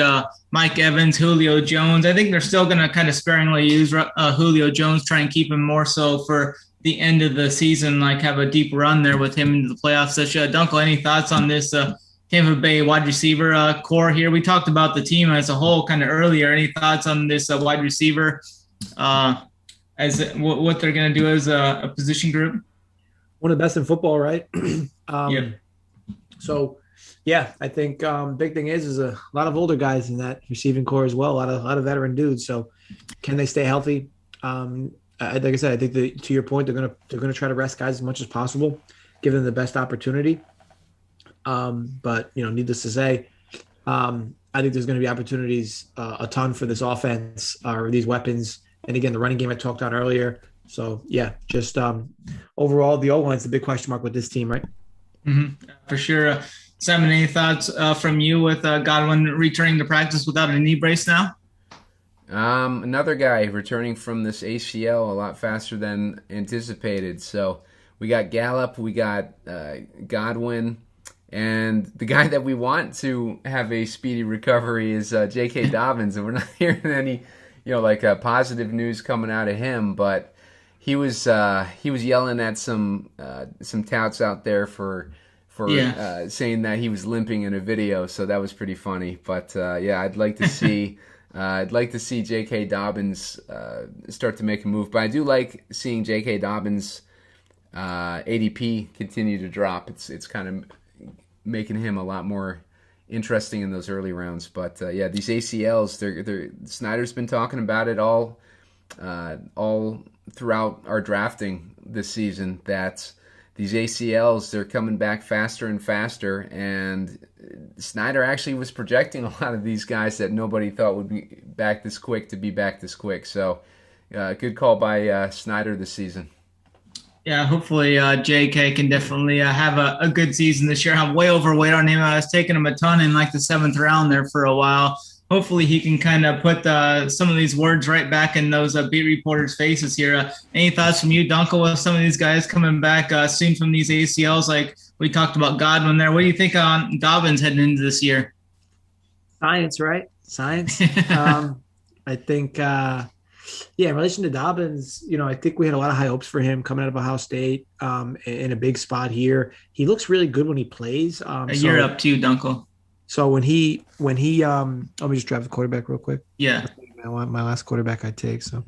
Mike Evans, Julio Jones. I think they're still going to kind of sparingly use Julio Jones, try and keep him more so for the end of the season, like have a deep run there with him into the playoffs. So, Dunkel, any thoughts on this Tampa Bay wide receiver core here? We talked about the team as a whole kind of earlier. Any thoughts on this wide receiver as what they're going to do as a position group? One of the best in football, right? Yeah. So, yeah, I think big thing is a lot of older guys in that receiving core as well. A lot of veteran dudes. So, can they stay healthy? Like I said, I think to your point, they're gonna try to rest guys as much as possible, give them the best opportunity. But needless to say, I think there's going to be opportunities a ton for this offense or these weapons. And again, the running game I talked on earlier. So, yeah, just overall, the O-line's the big question mark with this team, right? Mm-hmm. For sure. Simon, any thoughts from you with Godwin returning to practice without a knee brace now? Another guy returning from this ACL a lot faster than anticipated. So we got Gallup, we got Godwin, and the guy that we want to have a speedy recovery is J.K. Dobbins, and we're not hearing any, positive news coming out of him, but he was yelling at some touts out there for saying that he was limping in a video, so that was pretty funny. But I'd like to see J.K. Dobbins start to make a move. But I do like seeing J.K. Dobbins ADP continue to drop. It's kind of making him a lot more interesting in those early rounds. But these ACLs, Snyder's been talking about it all throughout our drafting this season, that these ACLs, they're coming back faster and faster, and Snyder actually was projecting a lot of these guys that nobody thought would be back this quick to be back this quick. So good call by Snyder this season. Yeah, hopefully JK can definitely have a good season this year. I'm way overweight on him. I was taking him a ton in like the 7th round there for a while. Hopefully he can kind of put some of these words right back in those beat reporters' faces here. Any thoughts from you, Dunkel, with some of these guys coming back soon from these ACLs? Like we talked about Godwin there. What do you think on Dobbins heading into this year? Science, right? Science. I think, in relation to Dobbins, I think we had a lot of high hopes for him coming out of Ohio State in a big spot here. He looks really good when he plays. You're up too, Dunkel. So when he let me just draft the quarterback real quick. Yeah. My last quarterback I take. So,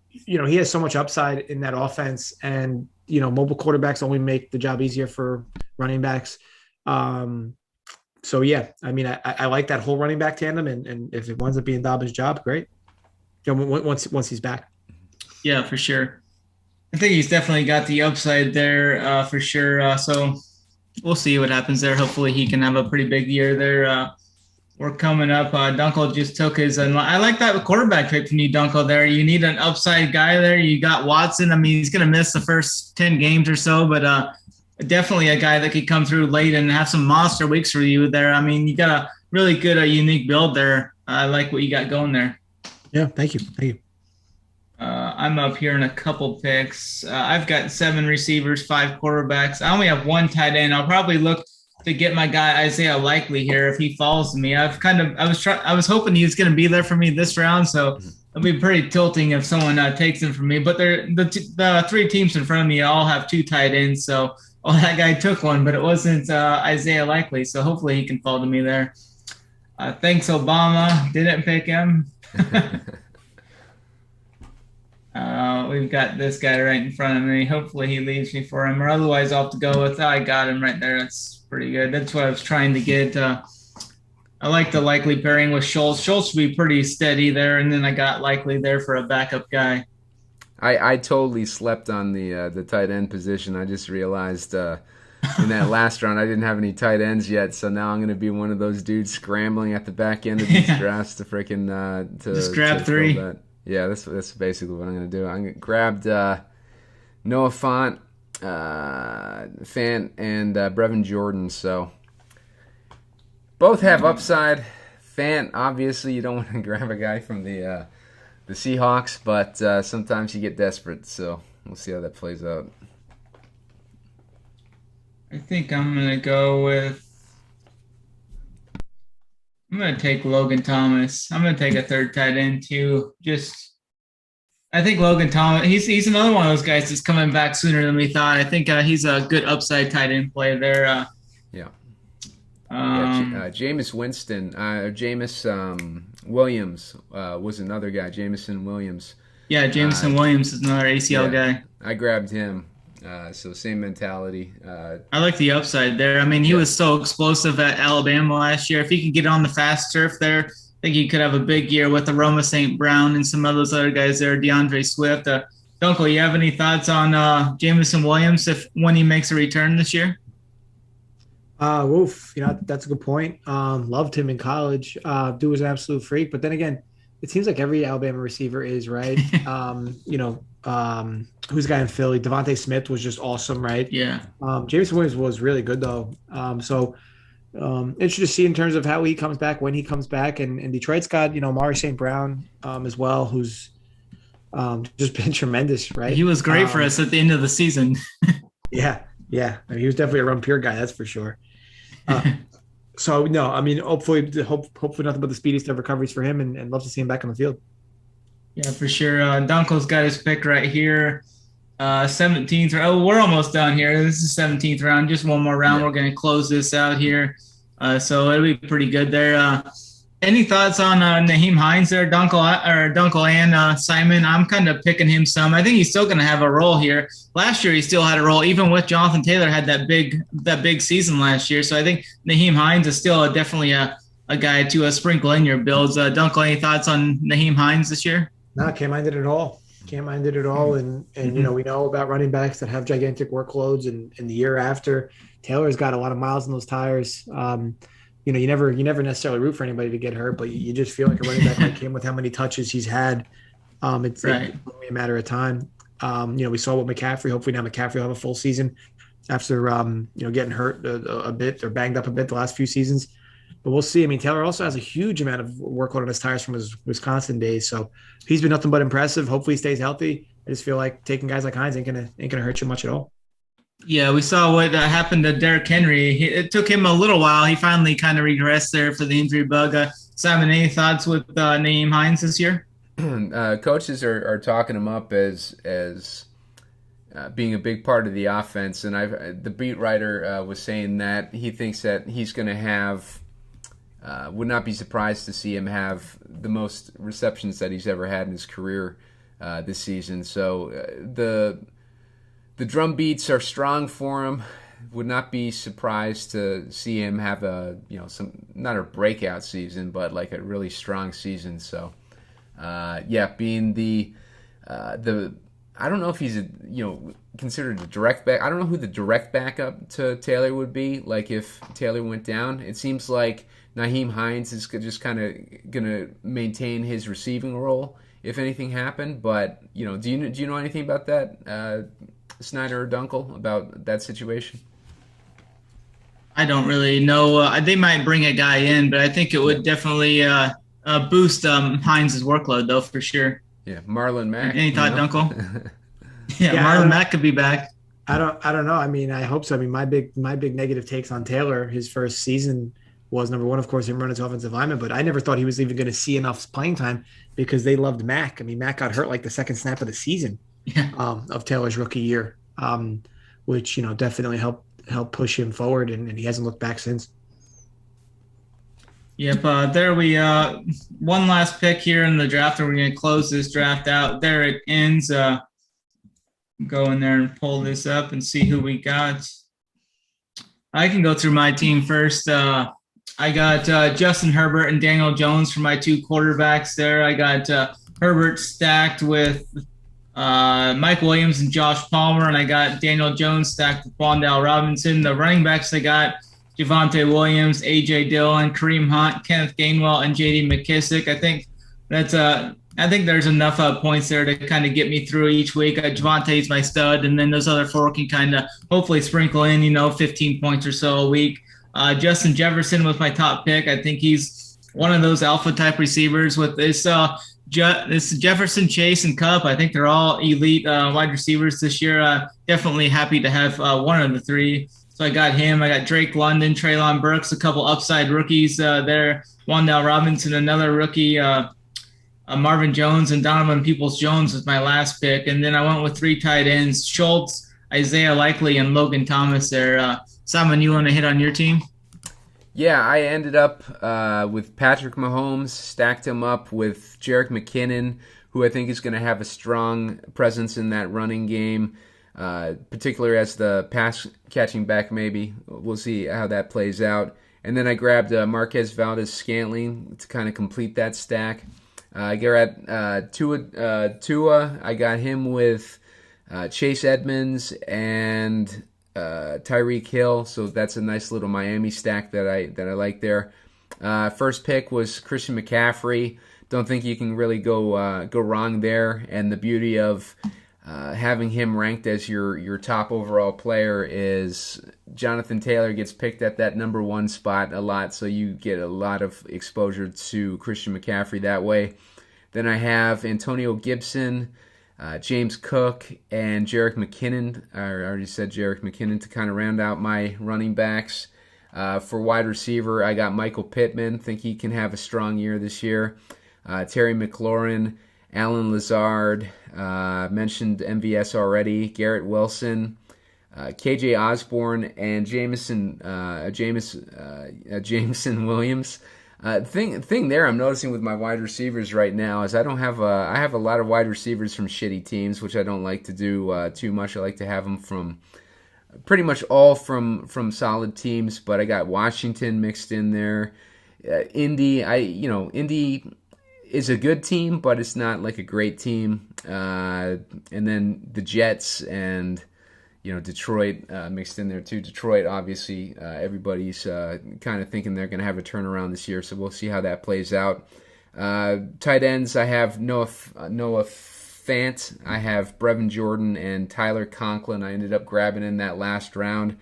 he has so much upside in that offense, and, mobile quarterbacks only make the job easier for running backs. So yeah, I mean, I like that whole running back tandem, and if it winds up being Dobbins' job, great. Once he's back. Yeah, for sure. I think he's definitely got the upside there for sure. So we'll see what happens there. Hopefully he can have a pretty big year there. We're coming up. Dunkel just took his. I like that quarterback pick from you, Dunkel. There, you need an upside guy there. You got Watson. I mean, he's going to miss the first 10 games or so, but definitely a guy that could come through late and have some monster weeks for you there. I mean, you got a really good, unique build there. I like what you got going there. Yeah, thank you. I'm up here in a couple picks. I've got 7 receivers, 5 quarterbacks. I only have 1 tight end. I'll probably look to get my guy Isaiah Likely here if he falls to me. I was hoping he was going to be there for me this round, so it'll be pretty tilting if someone takes him from me. But the 3 teams in front of me all have 2 tight ends, so that guy took one, but it wasn't Isaiah Likely, so hopefully he can fall to me there. Thanks, Obama. Didn't pick him. We've got this guy right in front of me. Hopefully he leaves me for him, or otherwise I'll have to go with, I got him right there. That's pretty good. That's what I was trying to get. I like the Likely pairing with Schultz. Schultz should be pretty steady there, and then I got Likely there for a backup guy. I totally slept on the tight end position. I just realized in that last round I didn't have any tight ends yet, so now I'm going to be one of those dudes scrambling at the back end of these drafts to freaking just grab 3. Yeah, that's basically what I'm going to do. I grabbed Noah Fant, and Brevin Jordan. So both have upside. Fant, obviously, you don't want to grab a guy from the the Seahawks, but sometimes you get desperate, so we'll see how that plays out. I think I'm going to take Logan Thomas. I'm going to take a third tight end too. I think Logan Thomas, he's another one of those guys that's coming back sooner than we thought. I think he's a good upside tight end play there. Jameis Williams was another guy. Jameson Williams. Yeah, Jameson Williams is another ACL guy. I grabbed him. So same mentality. I like the upside there. I mean, he was so explosive at Alabama last year. If he could get on the fast turf there, I think he could have a big year with Aroma St. Brown and some of those other guys there, DeAndre Swift. Dunkel, you have any thoughts on Jameson Williams when he makes a return this year? That's a good point. Loved him in college. Dude was an absolute freak. But then again, it seems like every Alabama receiver is, right? Who's the guy in Philly? Devontae Smith was just awesome, right? Yeah. James Williams was really good though. Interesting to see in terms of how he comes back, when he comes back, and Detroit's got Amari St. Brown as well, who's just been tremendous, right? He was great for us at the end of the season. Yeah. I mean, he was definitely a run pure guy, that's for sure. Hopefully nothing but the speediest of recoveries for him, and love to see him back on the field. Yeah, for sure. Dunkel's got his pick right here. 17th. We're almost done here. This is 17th round. Just one more round. Yeah. We're going to close this out here. So it'll be pretty good there. Any thoughts on Nyheim Hines there, Dunkel and Simon? I'm kind of picking him some. I think he's still going to have a role here. Last year he still had a role, even with Jonathan Taylor had that big season last year. So I think Nyheim Hines is still definitely a guy to sprinkle in your builds. Dunkel, any thoughts on Nyheim Hines this year? No, can't mind it at all. And we know about running backs that have gigantic workloads, and the year after, Taylor's got a lot of miles in those tires. You never necessarily root for anybody to get hurt, but you just feel like a running back like him with how many touches he's had. It's only a matter of time. We saw with McCaffrey. Hopefully now McCaffrey will have a full season after getting hurt a bit or banged up a bit the last few seasons. But we'll see. I mean, Taylor also has a huge amount of workload on his tires from his Wisconsin days, so he's been nothing but impressive. Hopefully he stays healthy. I just feel like taking guys like Hines ain't gonna hurt you much at all. Yeah, we saw what happened to Derrick Henry. It took him a little while. He finally kind of regressed there for the injury bug. Simon, any thoughts with Nyheim Hines this year? Coaches are talking him up as being a big part of the offense, and the beat writer was saying that he thinks that he's going to have. Would not be surprised to see him have the most receptions that he's ever had in his career this season. So the drum beats are strong for him. Would not be surprised to see him have not a breakout season, but like a really strong season. So being the I don't know if he's considered a direct back. I don't know who the direct backup to Taylor would be. Like if Taylor went down, it seems like Nyheim Hines is just kind of going to maintain his receiving role if anything happened. But do you know anything about that, Snyder or Dunkel, about that situation? I don't really know. They might bring a guy in, but I think it would definitely boost Hines' workload, though, for sure. Yeah, Marlon Mack. Any thought, Dunkel? yeah, Marlon Mack could be back. I don't know. I mean, I hope so. I mean, my big negative takes on Taylor his first season was, number one, of course, him running to offensive lineman, but I never thought he was even going to see enough playing time because they loved Mack. I mean, Mack got hurt like the second snap of the season of Taylor's rookie year, which, definitely helped push him forward, and he hasn't looked back since. Yep, there we one last pick here in the draft, and we're going to close this draft out. There it ends. Go in there and pull this up and see who we got. I can go through my team first. I got Justin Herbert and Daniel Jones for my two quarterbacks there. I got Herbert stacked with Mike Williams and Josh Palmer, and I got Daniel Jones stacked with Wan'Dale Robinson. The running backs, I got Javonte Williams, A.J. Dillon, Kareem Hunt, Kenneth Gainwell, and J.D. McKissick. I think there's enough points there to kind of get me through each week. Javonte's my stud, and then those other four can kind of hopefully sprinkle in, 15 points or so a week. Justin Jefferson was my top pick. I think he's one of those alpha type receivers with this This is Jefferson, Chase, and Cup. I think they're all elite wide receivers this year. Definitely happy to have one of the three. So I got him. I got Drake London, Treylon Burks, a couple upside rookies there. Wan'Dale Robinson, another rookie. Marvin Jones and Donovan Peoples-Jones was my last pick. And then I went with 3 tight ends, Schultz, Isaiah Likely, and Logan Thomas there. Simon, you want to hit on your team? Yeah, I ended up with Patrick Mahomes, stacked him up with Jerick McKinnon, who I think is going to have a strong presence in that running game, particularly as the pass-catching back maybe. We'll see how that plays out. And then I grabbed Marquez Valdes-Scantling to kind of complete that stack. I got Tua. I got him with Chase Edmonds and Tyreek Hill. So that's a nice little Miami stack that I like there. First pick was Christian McCaffrey. Don't think you can really go wrong there. And the beauty of having him ranked as your top overall player is Jonathan Taylor gets picked at that number 1 spot a lot, so you get a lot of exposure to Christian McCaffrey that way. Then I have Antonio Gibson, James Cook, and Jerick McKinnon. I already said Jerick McKinnon to kind of round out my running backs. For wide receiver, I got Michael Pittman. Think he can have a strong year this year. Terry McLaurin, Alan Lazard, mentioned MVS already, Garrett Wilson, KJ Osborne, and Jameson Williams. Thing there I'm noticing with my wide receivers right now is I have a lot of wide receivers from shitty teams, which I don't like to do too much. I like to have them from pretty much all from solid teams, but I got Washington mixed in there. Indy is a good team, but it's not like a great team. And then the Jets and Detroit mixed in there too. Detroit, obviously, everybody's kind of thinking they're going to have a turnaround this year, so we'll see how that plays out. Tight ends, I have Noah Fant, I have Brevin Jordan, and Tyler Conklin. I ended up grabbing in that last round.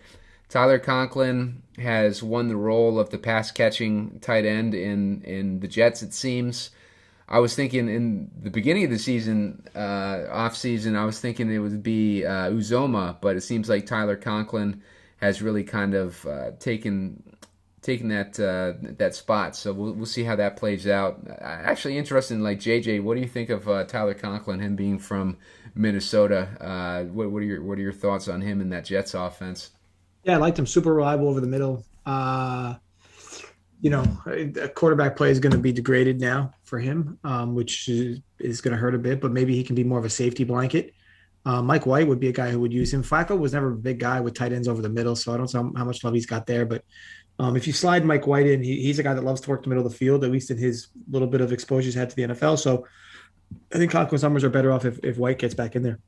Tyler Conklin has won the role of the pass-catching tight end in the Jets, it seems. I was thinking in the beginning of the season, off-season, I was thinking it would be Uzoma, but it seems like Tyler Conklin has really kind of taken that spot. So we'll see how that plays out. Actually interested in, like, JJ, what do you think of Tyler Conklin, him being from Minnesota? What are your thoughts on him in that Jets offense? Yeah, I liked him. Super reliable over the middle. Quarterback play is going to be degraded now for him, which is going to hurt a bit, but maybe he can be more of a safety blanket. Mike White would be a guy who would use him. Flacco was never a big guy with tight ends over the middle, so I don't know how much love he's got there. But if you slide Mike White in, he's a guy that loves to work the middle of the field, at least in his little bit of exposure he's had to the NFL. So I think Conklin's numbers are better off if White gets back in there.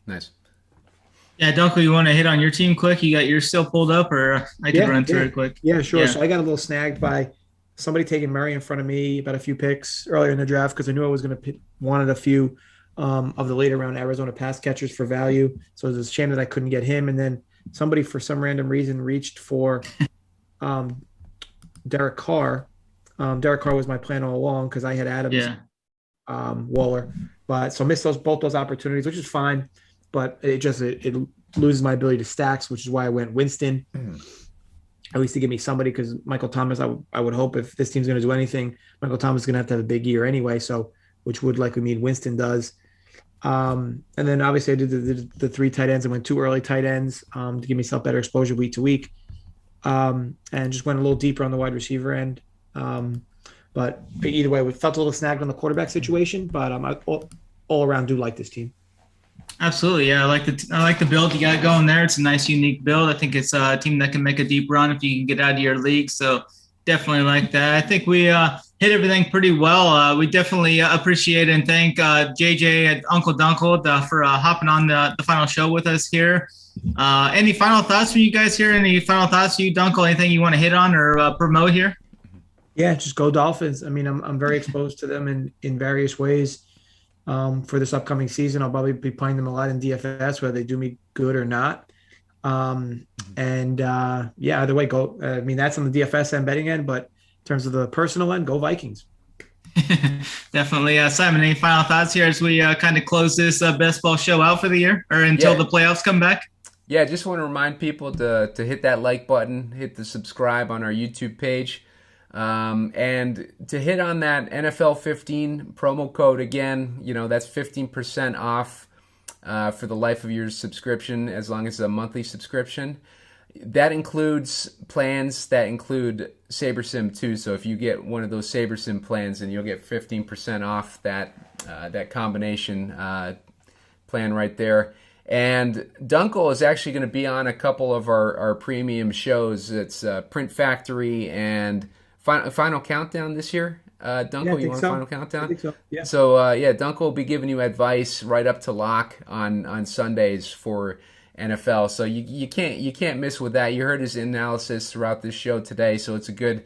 Nice. Yeah, Dunkel, you want to hit on your team quick? You got yours still pulled up, or I can run through it quick? Yeah, sure. Yeah. So I got a little snagged by somebody taking Murray in front of me about a few picks earlier in the draft because I knew I was going to wanted a few of the later round Arizona pass catchers for value. So it was a shame that I couldn't get him. And then somebody, for some random reason, reached for Derek Carr. Derek Carr was my plan all along because I had Adams, Waller. But so missed both those opportunities, which is fine. But it loses my ability to stacks, which is why I went Winston, at least to give me somebody, because Michael Thomas, I would hope if this team's going to do anything, Michael Thomas is going to have a big year anyway, so which would likely mean Winston does. And then obviously I did the 3 tight ends and went 2 early tight ends to give myself better exposure week to week, and just went a little deeper on the wide receiver end. But either way, we felt a little snagged on the quarterback situation, but I all around do like this team. Absolutely, yeah. I like the build you got going there. It's a nice, unique build. I think it's a team that can make a deep run if you can get out of your league. So definitely like that. I think we hit everything pretty well. We definitely appreciate and thank JJ and Uncle Dunkel for hopping on the final show with us here. Any final thoughts from you guys here? Any final thoughts from you, Dunkel? Anything you want to hit on or promote here? Yeah, just go Dolphins. I mean, I'm very exposed to them in various ways. For this upcoming season, I'll probably be playing them a lot in DFS, whether they do me good or not. Either way, go. I mean, that's on the DFS and betting end, but in terms of the personal end, go Vikings. Definitely. Simon, any final thoughts here as we kind of close this best ball show out for the year or until the playoffs come back? Yeah, just want to remind people to hit that like button, hit the subscribe on our YouTube page, and to hit on that NFL 15 promo code again. That's 15% off for the life of your subscription, as long as it's a monthly subscription. That includes plans that include SaberSim too. So if you get one of those SaberSim plans, then you'll get 15% off that combination plan right there. And Dunkel is actually going to be on a couple of our premium shows. It's Print Factory and Final Countdown this year. Dunkel, you want a Final Countdown? I think so. Yeah. So Dunkel will be giving you advice right up to lock on Sundays for NFL. So you can't miss with that. You heard his analysis throughout this show today, so it's a good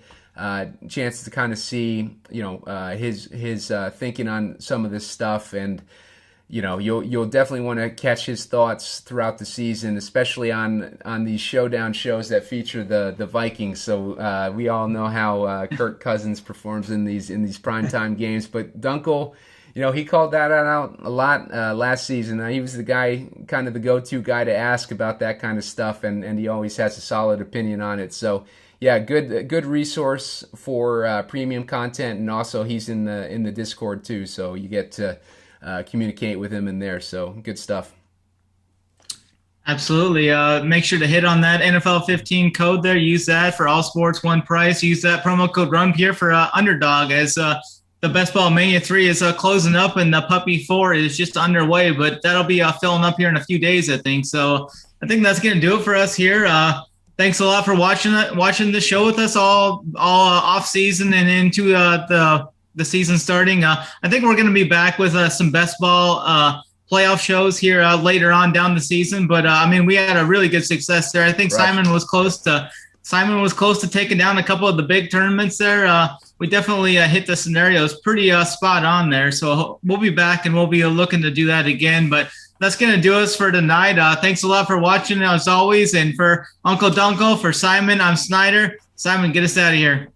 chance to kind of see his thinking on some of this stuff, and you'll definitely want to catch his thoughts throughout the season, especially on these showdown shows that feature the Vikings. So we all know how Kirk Cousins performs in these primetime games, but Dunkel, he called that out a lot last season. He was the guy, kind of the go-to guy to ask about that kind of stuff, and he always has a solid opinion on it. So yeah, good resource for premium content, and also he's in the Discord too, so you get to communicate with him in there. So good stuff. Absolutely. Make sure to hit on that NFL 15 code there. Use that for all sports, one price. Use that promo code RUNPIER for Underdog, as the Best Ball Mania 3 is closing up and the Puppy 4 is just underway, but that'll be filling up here in a few days, I think. So I think that's going to do it for us here. Thanks a lot for watching the show with us all off season and into the season starting. I think we're going to be back with some best ball playoff shows here later on down the season. But we had a really good success there. I think right. Simon was close to taking down a couple of the big tournaments there. We definitely hit the scenarios pretty spot on there. So we'll be back and we'll be looking to do that again. But that's going to do us for tonight. Thanks a lot for watching as always. And for Uncle Dunkel, for Simon, I'm Snyder. Simon, get us out of here.